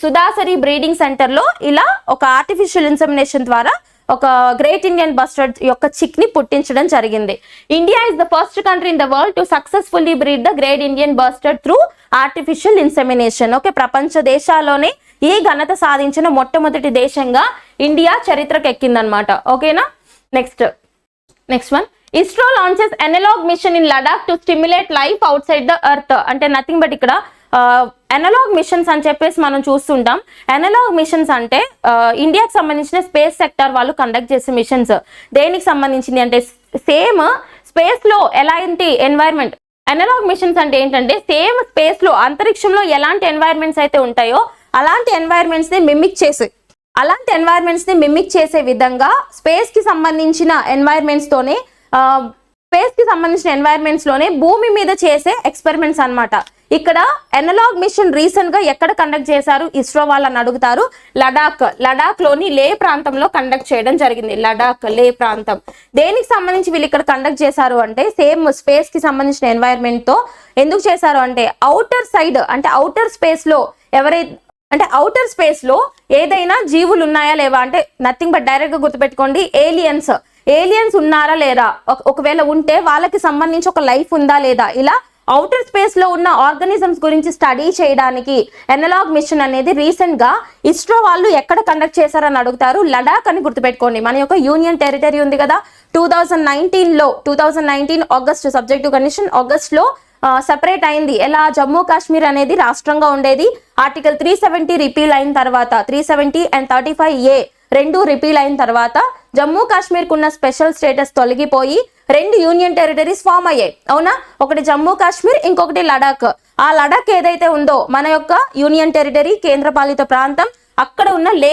సుదాసరి breeding centre లో ఇలా ఒక ఆర్టిఫిషియల్ ఇన్సెమినేషన్ ద్వారా ఒక గ్రేట్ ఇండియన్ బస్టర్డ్ యొక్క చిక్ ని పుట్టించడం జరిగింది. India is the first country in the world to successfully breed the great Indian bustard through artificial insemination. Okay, ప్రపంచ దేశాల్లోనే ఈ ఘనత సాధించిన మొట్టమొదటి దేశంగా ఇండియా చరిత్రకు ఎక్కిందనమాట. ఓకేనా, next one. ISRO launches analogue mission in Ladakh to stimulate life outside the earth. అంటే నథింగ్ బట్ ఇక్కడ అనలాగ్ మిషన్స్ అని చెప్పేసి మనం చూస్తుంటాం. అనలాగ్ మిషన్స్ అంటే ఇండియాకి సంబంధించిన స్పేస్ సెక్టర్ వాళ్ళు కండక్ట్ చేసే మిషన్స్. దేనికి సంబంధించింది అంటే సేమ్ స్పేస్ లో ఎలాంటి ఎన్వైర్న్మెంట్. అనలాగ్ మిషన్స్ అంటే ఏంటంటే సేమ్ స్పేస్ లో అంతరిక్షంలో ఎలాంటి ఎన్వైర్న్మెంట్స్ అయితే ఉంటాయో అలాంటి ఎన్వైర్న్మెంట్స్ ని మిమిక్ చేసే విధంగా స్పేస్ కి సంబంధించిన ఎన్వైర్న్మెంట్స్ లోనే భూమి మీద చేసే ఎక్స్పెరిమెంట్స్ అన్నమాట. ఇక్కడ అనలాగ్ మిషన్ రీసెంట్ గా ఎక్కడ కండక్ట్ చేశారు ఇస్రో వాళ్ళని అడుగుతారు. లడాక్ లోని లే ప్రాంతంలో కండక్ట్ చేయడం జరిగింది. లే ప్రాంతం దేనికి సంబంధించి వీళ్ళు ఇక్కడ కండక్ట్ చేశారు అంటే సేమ్ స్పేస్ కి సంబంధించిన ఎన్వైర్న్మెంట్ తో. ఎందుకు చేశారు అంటే అవుటర్ సైడ్ అంటే అవుటర్ స్పేస్ లో ఏదైనా జీవులు ఉన్నాయా లేవా అంటే నథింగ్ బట్ డైరెక్ట్ గా గుర్తుపెట్టుకోండి, ఏలియన్స్ ఉన్నారా లేరా, ఒకవేళ ఉంటే వాళ్ళకి సంబంధించి ఒక లైఫ్ ఉందా లేదా, ఇలా అవుటర్ స్పేస్ లో ఉన్న ఆర్గానిజమ్స్ గురించి స్టడీ చేయడానికి అనలాగ్ మిషన్ అనేది రీసెంట్ గా ఇస్రో వాళ్ళు ఎక్కడ కండక్ట్ చేశారని అడుగుతారు. లడాక్ అని గుర్తుపెట్టుకోండి. మన యొక్క యూనియన్ టెరిటరీ ఉంది కదా, 2019 ఆగస్ట్ సబ్జెక్టివ్ కండిషన్ ఆగస్ట్ లో సెపరేట్ అయింది. ఎలా జమ్మూ కాశ్మీర్ అనేది రాష్ట్రంగా ఉండేది. ఆర్టికల్ 370 రిపీల్ అయిన తర్వాత 370 అండ్ 35A రెండు రిపీల్ అయిన తర్వాత జమ్మూ కాశ్మీర్ కున్న స్పెషల్ స్టేటస్ తొలగిపోయి 2 యూనియన్ టెరిటరీస్ ఫామ్ అయ్యాయి. అవునా, ఒకటి జమ్మూ కాశ్మీర్, ఇంకొకటి లడాక్. ఆ లడాక్ ఏదైతే ఉందో మన యొక్క యూనియన్ టెరిటరీ కేంద్రపాలిత ప్రాంతం, అక్కడ ఉన్న లే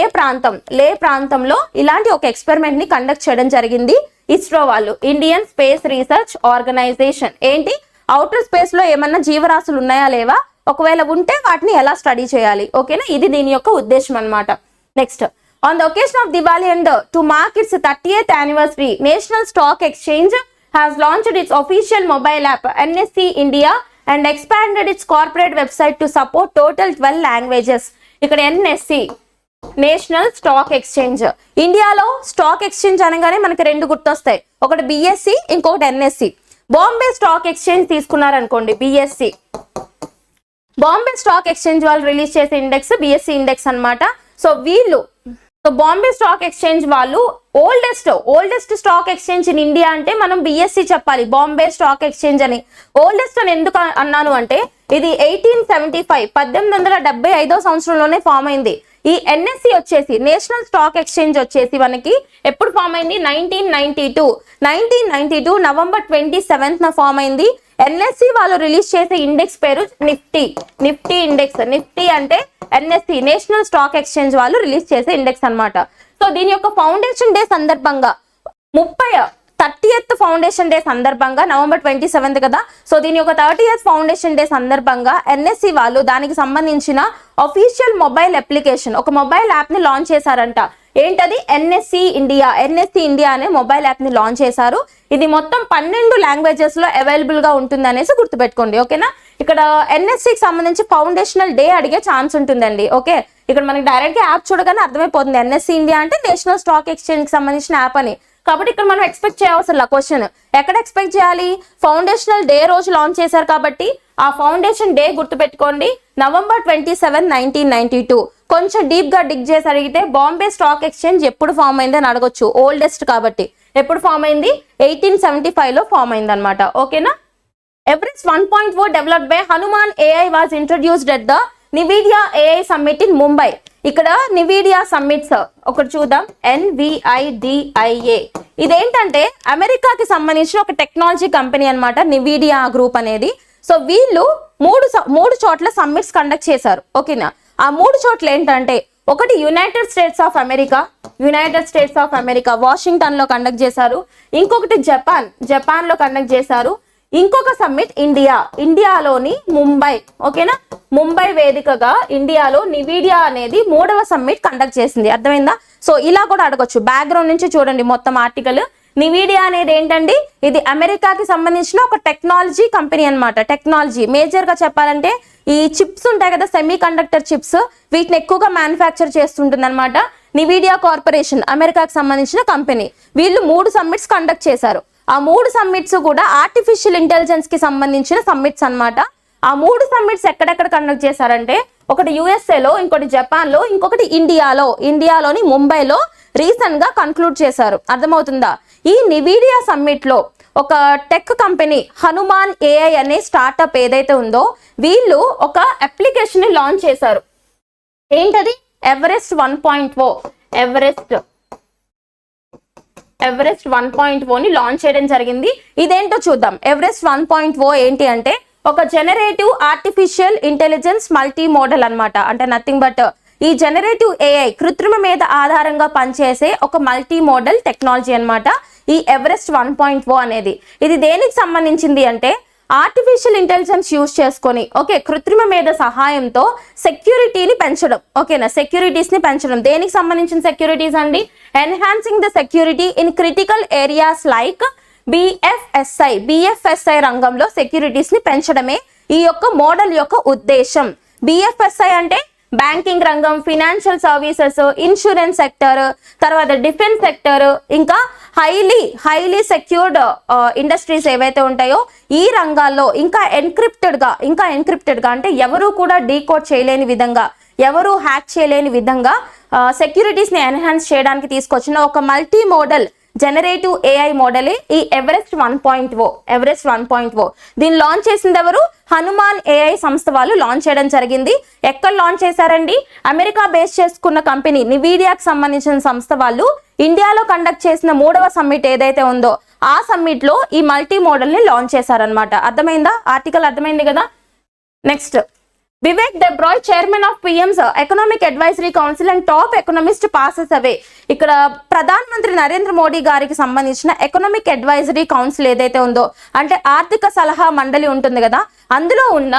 ప్రాంతంలో ఇలాంటి ఒక ఎక్స్పెరిమెంట్ ని కండక్ట్ చేయడం జరిగింది ఇస్రో వాళ్ళు. Indian space research organisation. ఏంటి, అవుటర్ స్పేస్ లో ఏమన్నా జీవరాశులు ఉన్నాయా లేవా, ఒకవేళ ఉంటే వాటిని ఎలా స్టడీ చేయాలి. ఓకేనా, ఇది దీని యొక్క ఉద్దేశం అన్నమాట. Next, on the occasion of Diwali and to mark its 30th anniversary, National Stock Exchange has launched its official mobile app NSE India and expanded its corporate website to support total 12 languages. ఇక్కడ NSE National Stock Exchange. ఇండియాలో stock exchange అనగానే మనకి రెండు గుర్తొస్తాయి, ఒకటి BSE, ఇంకొకటి NSE. Bombay Stock Exchange తీసుకున్నారనుకోండి, BSE Bombay Stock Exchange వాళ్ళు రిలీజ్ చేసే ఇండెక్స్ BSE ఇండెక్స్ అన్నమాట. సో బాంబే స్టాక్ ఎక్స్చేంజ్ వాళ్ళు oldest stock exchange in India అంటే మనం BSE చెప్పాలి, బాంబే స్టాక్ ఎక్స్చేంజ్ అని. ఓల్డెస్ట్ అని ఎందుకు అన్నాను అంటే ఇది 1875 సంవత్సరంలోనే ఫామ్ అయింది. ఈ NSE వచ్చేసి నేషనల్ స్టాక్ ఎక్స్చేంజ్ వచ్చేసి మనకి ఎప్పుడు ఫామ్ అయింది, 1992 నవంబర్ 27th ఫామ్ అయింది. NSE వాళ్ళు రిలీజ్ చేసే ఇండెక్స్ పేరు నిఫ్టీ ఇండెక్స్. నిఫ్టీ అంటే NSE నేషనల్ స్టాక్ ఎక్స్చేంజ్ వాళ్ళు రిలీజ్ చేసే ఇండెక్స్ అన్నమాట. సో దీని యొక్క ఫౌండేషన్ డే సందర్భంగా 30th ఫౌండేషన్ డే సందర్భంగా నవంబర్ 27th కదా, సో దీని యొక్క 30th ఫౌండేషన్ డే సందర్భంగా NSE వాళ్ళు దానికి సంబంధించిన అఫీషియల్ మొబైల్ అప్లికేషన్, ఒక మొబైల్ యాప్ ని లాంచ్ చేశారంట. ఏంటది, NSE ఇండియా అనే మొబైల్ యాప్ ని లాంచ్ చేశారు. ఇది మొత్తం 12 లాంగ్వేజెస్ లో అవైలబుల్ గా ఉంటుంది అనేసి గుర్తుపెట్టుకోండి. ఓకేనా, ఇక్కడ NSEకి సంబంధించి ఫౌండేషనల్ డే అడిగే ఛాన్స్ ఉంటుందండి. ఓకే, ఇక్కడ మనకి డైరెక్ట్ గా యాప్ చూడగానే అర్థమైపోతుంది NSE ఇండియా అంటే నేషనల్ స్టాక్ ఎక్స్చేంజ్ కి సంబంధించిన యాప్ అని. కాబట్టి ఇక్కడ మనం ఎక్స్పెక్ట్ చేయవలసిన క్వశ్చన్ ఎక్కడ ఎక్స్పెక్ట్ చేయాలి, ఫౌండేషనల్ డే రోజు లాంచ్ చేశారు కాబట్టి ఆ ఫౌండేషన్ డే గుర్తుపెట్టుకోండి, నవంబర్ 27, 1992. కొంచెం డీప్ గా డిగ్ చేసి అడిగితే బాంబే స్టాక్ ఎక్స్చేంజ్ ఎప్పుడు ఫామ్ అయింది అని అడగొచ్చు, ఓల్డెస్ట్ కాబట్టి. ఎప్పుడు ఫామ్ అయింది, 1875 లో ఫామ్ అయింది అనమాట. ఓకేనా, Everest 1.4 developed by Hanuman AI was introduced at the NVIDIA AI Summit in Mumbai. ఇక్కడ NVIDIA సమ్మిట్స్ ఒకటి చూద్దాం, NVIDIA. ఇదేంటంటే అమెరికాకి సంబంధించిన ఒక టెక్నాలజీ కంపెనీ అన్నమాట NVIDIA గ్రూప్ అనేది. సో వీళ్ళు మూడు చోట్ల సమ్మిట్స్ కండక్ట్ చేశారు. ఓకేనా, ఆ 3 చోట్ల ఏంటంటే ఒకటి United States of America Washington లో కండక్ట్ చేశారు. ఇంకొకటి జపాన్ లో కండక్ట్ చేశారు. ఇంకొక సమ్మిట్ ఇండియాలోని ముంబై, ఓకేనా, ముంబై వేదికగా ఇండియాలో నివిడియా అనేది 3వ సమ్మిట్ కండక్ట్ చేసింది. అర్థమైందా? సో ఇలా కూడా అడగొచ్చు. బ్యాక్గ్రౌండ్ నుంచి చూడండి మొత్తం ఆర్టికల్. నివిడియా అనేది ఏంటండి, ఇది అమెరికాకి సంబంధించిన ఒక టెక్నాలజీ కంపెనీ అన్నమాట. టెక్నాలజీ మేజర్ గా చెప్పాలంటే ఈ చిప్స్ ఉంటాయి కదా, సెమీ కండక్టర్ చిప్స్, వీటిని ఎక్కువగా మ్యానుఫ్యాక్చర్ చేస్తుంటుంది అనమాట. నివిడియా కార్పొరేషన్ అమెరికాకి సంబంధించిన కంపెనీ. వీళ్ళు 3 సమ్మిట్స్ కండక్ట్ చేశారు. ఆ 3 సమ్మిట్స్ కూడా ఆర్టిఫిషియల్ ఇంటెలిజెన్స్ కి సంబంధించిన సమ్మిట్స్ అన్నమాట. ఆ 3 సమ్మిట్స్ ఎక్కడెక్కడ కండక్ట్ చేశారంటే ఒకటి యుఎస్ఏలో, ఇంకోటి జపాన్ లో, ఇంకొకటి ఇండియాలోని ముంబైలో రీసెంట్ గా కన్క్లూడ్ చేశారు. అర్థమవుతుందా? ఈ నివిడియా సమ్మిట్ లో ఒక టెక్ కంపెనీ హనుమాన్ ఏఐ అనే స్టార్ట్అప్ ఏదైతే ఉందో వీళ్ళు ఒక అప్లికేషన్ ని లాంచ్ చేశారు. ఏంటది? ఎవరెస్ట్ 1.0 ఎవరెస్ట్ 1.0 ని లాంచ్ చేయడం జరిగింది. ఇదేంటో చూద్దాం. ఎవరెస్ట్ 1.0 ఏంటి అంటే ఒక generative artificial intelligence multi modal అన్నమాట. అంటే నథింగ్ బట్ ఈ జనరేటివ్ ఏఐ కృత్రిమ మీద ఆధారంగా పనిచేసే ఒక మల్టీ మోడల్ టెక్నాలజీ అన్నమాట ఈ ఎవరెస్ట్ 1.0 అనేది. ఇది దేనికి సంబంధించింది అంటే ఆర్టిఫిషియల్ ఇంటెలిజెన్స్ యూజ్ చేసుకొని, ఓకే, కృత్రిమ మీద సహాయంతో సెక్యూరిటీని పెంచడం, ఓకేనా, సెక్యూరిటీస్ ని పెంచడం. దేనికి సంబంధించిన సెక్యూరిటీస్ అండి? Enhancing the security in critical areas like BFSI రంగంలో సెక్యూరిటీస్ ని పెంచడమే ఈ యొక్క మోడల్ యొక్క ఉద్దేశం. బిఎఫ్ఎస్ఐ అంటే బ్యాంకింగ్ రంగం, ఫినాన్షియల్ సర్వీసెస్, ఇన్సూరెన్స్ సెక్టర్, తర్వాత డిఫెన్స్ సెక్టర్, ఇంకా హైలీ సెక్యూర్డ్ ఇండస్ట్రీస్ ఏవైతే ఉంటాయో ఈ రంగాల్లో ఇంకా ఎన్క్రిప్టెడ్ గా అంటే ఎవరు కూడా డీకోడ్ చేయలేని విధంగా, ఎవరు హ్యాక్ చేయలేని విధంగా సెక్యూరిటీస్ ని ఎన్హాన్స్ చేయడానికి తీసుకొచ్చిన ఒక మల్టీ మోడల్ జనరేటివ్ ఏఐ మోడలే ఈ ఎవరెస్ట్ 1.0. దీన్ని లాంచ్ చేసింది ఎవరు? హనుమాన్ ఏఐ సంస్థ వాళ్ళు లాంచ్ చేయడం జరిగింది. ఎక్కడ లాంచ్ చేశారండి? అమెరికా బేస్ చేసుకున్న కంపెనీ నివిడియాకి సంబంధించిన సంస్థ వాళ్ళు ఇండియాలో కండక్ట్ చేసిన 3వ సమ్మిట్ ఏదైతే ఉందో ఆ సమ్మిట్ లో ఈ మల్టీ మోడల్ ని లాంచ్ చేశారనమాట. అర్థమైందా? ఆర్టికల్ అర్థమైంది కదా. Next, Vivek Debroy chairman of PM's Economic Advisory Council and top economist passes away. ఇక్కడ ప్రధానమంత్రి నరేంద్ర మోడీ గారికి సంబంధించిన ఎకనామిక్ అడ్వైజరీ కౌన్సిల్ ఏదైతే ఉందో అంటే ఆర్థిక సలహా మండలి ఉంటుంది కదా, అందులో ఉన్న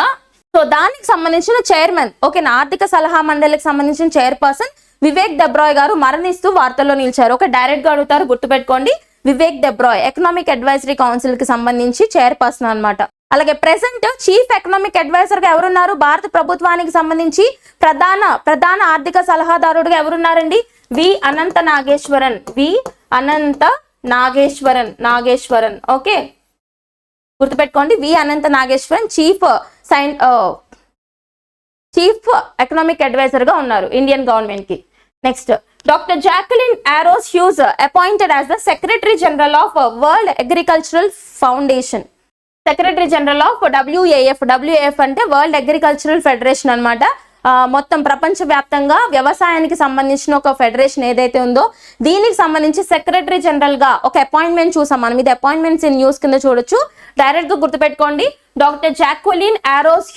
దానికి సంబంధించిన చైర్మన్, ఓకేనా, ఆర్థిక సలహా మండలికి సంబంధించిన చైర్పర్సన్ వివేక్ డెబ్రాయ్ గారు మరణిస్తూ వార్తల్లో నిలిచారు. ఓకే, డైరెక్ట్ గా అడుగుతారు, గుర్తుపెట్టుకోండి. Vivek Debroy economic Advisory council కి సంబంధించి చైర్పర్సన్ అన్నమాట. అలాగే ప్రెసెంట్ చీఫ్ ఎకనామిక్ అడ్వైజర్ గా ఎవరున్నారు? భారత ప్రభుత్వానికి సంబంధించి ప్రధాన ఆర్థిక సలహాదారుడుగా ఎవరున్నారండి? వి అనంత నాగేశ్వరన్. ఓకే, గుర్తుపెట్టుకోండి. వి అనంత నాగేశ్వరన్ చీఫ్ ఎకనామిక్ అడ్వైజర్ గా ఉన్నారు ఇండియన్ గవర్నమెంట్ కి. Next, doctor Jacqueline Aorus huge appointed as the secretary general of world agricultural foundation. Secretary general of WAF అంటే వరల్డ్ అగ్రికల్చరల్ ఫెడరేషన్ అన్నమాట. మొత్తం ప్రపంచవ్యాప్తంగా వ్యవసాయానికి సంబంధించిన ఒక ఫెడరేషన్ ఏదైతే ఉందో దీనికి సంబంధించి సెక్రటరీ జనరల్ గా ఒక అపాయింట్మెంట్ చూసాం మనం. ఇది అపాయింట్మెంట్స్ ఇన్ న్యూస్ కింద చూడొచ్చు. డైరెక్ట్ గా గుర్తుపెట్టుకోండి. డాక్టర్ జాక్వెలిన్ ఆరోస్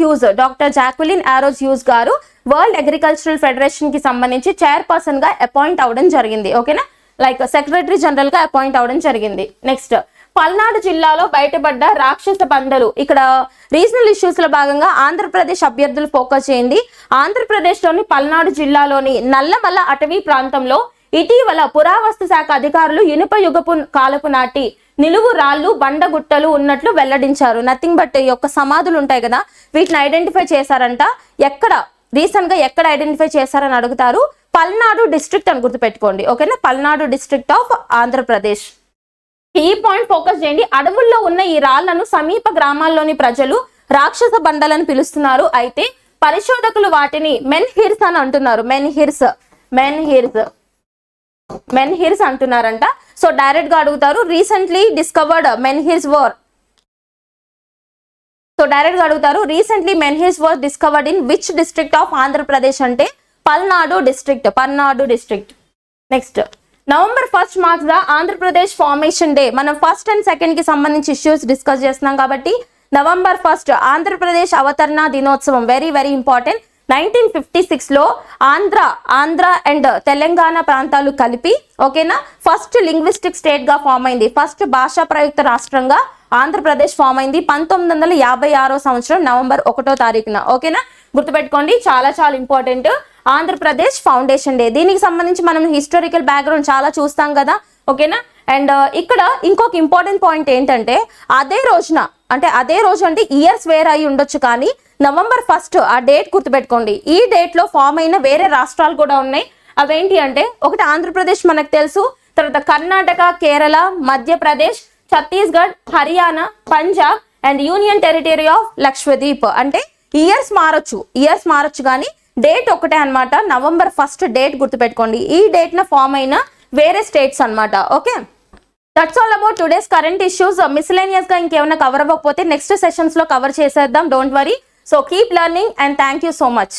హ్యూజ్ గారు వరల్డ్ అగ్రికల్చరల్ ఫెడరేషన్ కి సంబంధించి చైర్పర్సన్ గా అపాయింట్ అవడం జరిగింది. ఓకేనా, లైక్ సెక్రటరీ జనరల్ గా అపాయింట్ అవడం జరిగింది. నెక్స్ట్, పల్నాడు జిల్లాలో బయటపడ్డ రాక్షస బండలు. ఇక్కడ రీజనల్ ఇష్యూస్ లో భాగంగా ఆంధ్రప్రదేశ్ అభ్యర్థులు ఫోకస్ చేయండి. ఆంధ్రప్రదేశ్ లోని పల్నాడు జిల్లాలోని నల్లమల్ల అటవీ ప్రాంతంలో ఇటీవల పురావస్తు శాఖ అధికారులు ఇనుప యుగపు కాలపు నాటి నిలువు రాళ్లు, బండగుట్టలు ఉన్నట్లు వెల్లడించారు. నథింగ్ బట్ ఈ యొక్క సమాధులు ఉంటాయి కదా, వీటిని ఐడెంటిఫై చేశారంట. రీసెంట్ గా ఎక్కడ ఐడెంటిఫై చేశారని అడుగుతారు. పల్నాడు డిస్ట్రిక్ట్ అని గుర్తుపెట్టుకోండి. ఓకేనా, పల్నాడు డిస్ట్రిక్ట్ ఆఫ్ ఆంధ్రప్రదేశ్. ఈ పాయింట్ ఫోకస్ చేయండి. అడవుల్లో ఉన్న ఈ రాళ్లను సమీప గ్రామాల్లోని ప్రజలు రాక్షస బండలను పిలుస్తున్నారు. అయితే పరిశోధకులు వాటిని మెన్హిర్స్ అని అంటున్నారు. మెన్హిర్స్ అంటున్నారంట. సో డైరెక్ట్ గా అడుగుతారు, recently discovered menhirs were. Recently menhirs were discovered in which district of Andhra Pradesh అంటే Palnadu district. Next, November 1st marks the Andhra Pradesh formation day. మనం 1st and 2nd కి సంబంధించి ఇష్యూస్ డిస్కస్ చేస్తున్నాం కాబట్టి November 1st ఆంధ్రప్రదేశ్ అవతరణ దినోత్సవం వెరీ వెరీ ఇంపార్టెంట్. 1956లో ఆంధ్ర అండ్ తెలంగాణ ప్రాంతాలు కలిపి ఓకేనా ఫస్ట్ లింగ్విస్టిక్ స్టేట్ గా ఫామ్ అయింది. ఫస్ట్ భాషా ప్రయుక్త రాష్ట్రంగా ఆంధ్రప్రదేశ్ ఫామ్ అయింది 1956 సంవత్సరం నవంబర్ 1వ తారీఖున. ఓకేనా, గుర్తుపెట్టుకోండి, చాలా చాలా ఇంపార్టెంట్. ఆంధ్రప్రదేశ్ ఫౌండేషన్ డే, దీనికి సంబంధించి మనం హిస్టారికల్ బ్యాక్గ్రౌండ్ చాలా చూస్తాం కదా. ఓకేనా, అండ్ ఇక్కడ ఇంకొక ఇంపార్టెంట్ పాయింట్ ఏంటంటే అదే రోజు అంటే ఇయర్స్ వేరే అయి ఉండొచ్చు, కానీ నవంబర్ 1 ఆ డేట్ గుర్తుపెట్టుకోండి. ఈ డేట్ లో ఫామ్ అయిన వేరే రాష్ట్రాలు కూడా ఉన్నాయి. అవేంటి అంటే ఒకటి ఆంధ్రప్రదేశ్ మనకు తెలుసు, తర్వాత Karnataka, Kerala, Madhya Pradesh, Chhattisgarh, Haryana, Punjab and union territory of Lakshadweep. అంటే ఇయర్స్ మారొచ్చు కానీ డేట్ ఒకటే అన్నమాట. నవంబర్ 1 డేట్ గుర్తుపెట్టుకోండి. ఈ డేట్ న ఫామ్ అయిన వేరే స్టేట్స్ అన్నమాట. Okay, that's all about today's current issues. Miscellaneous గా ఇంకేమైనా కవర్ అవ్వకపోతే నెక్స్ట్ సెషన్స్ లో కవర్ చేసేద్దాం, don't worry. So keep learning and thank you so much.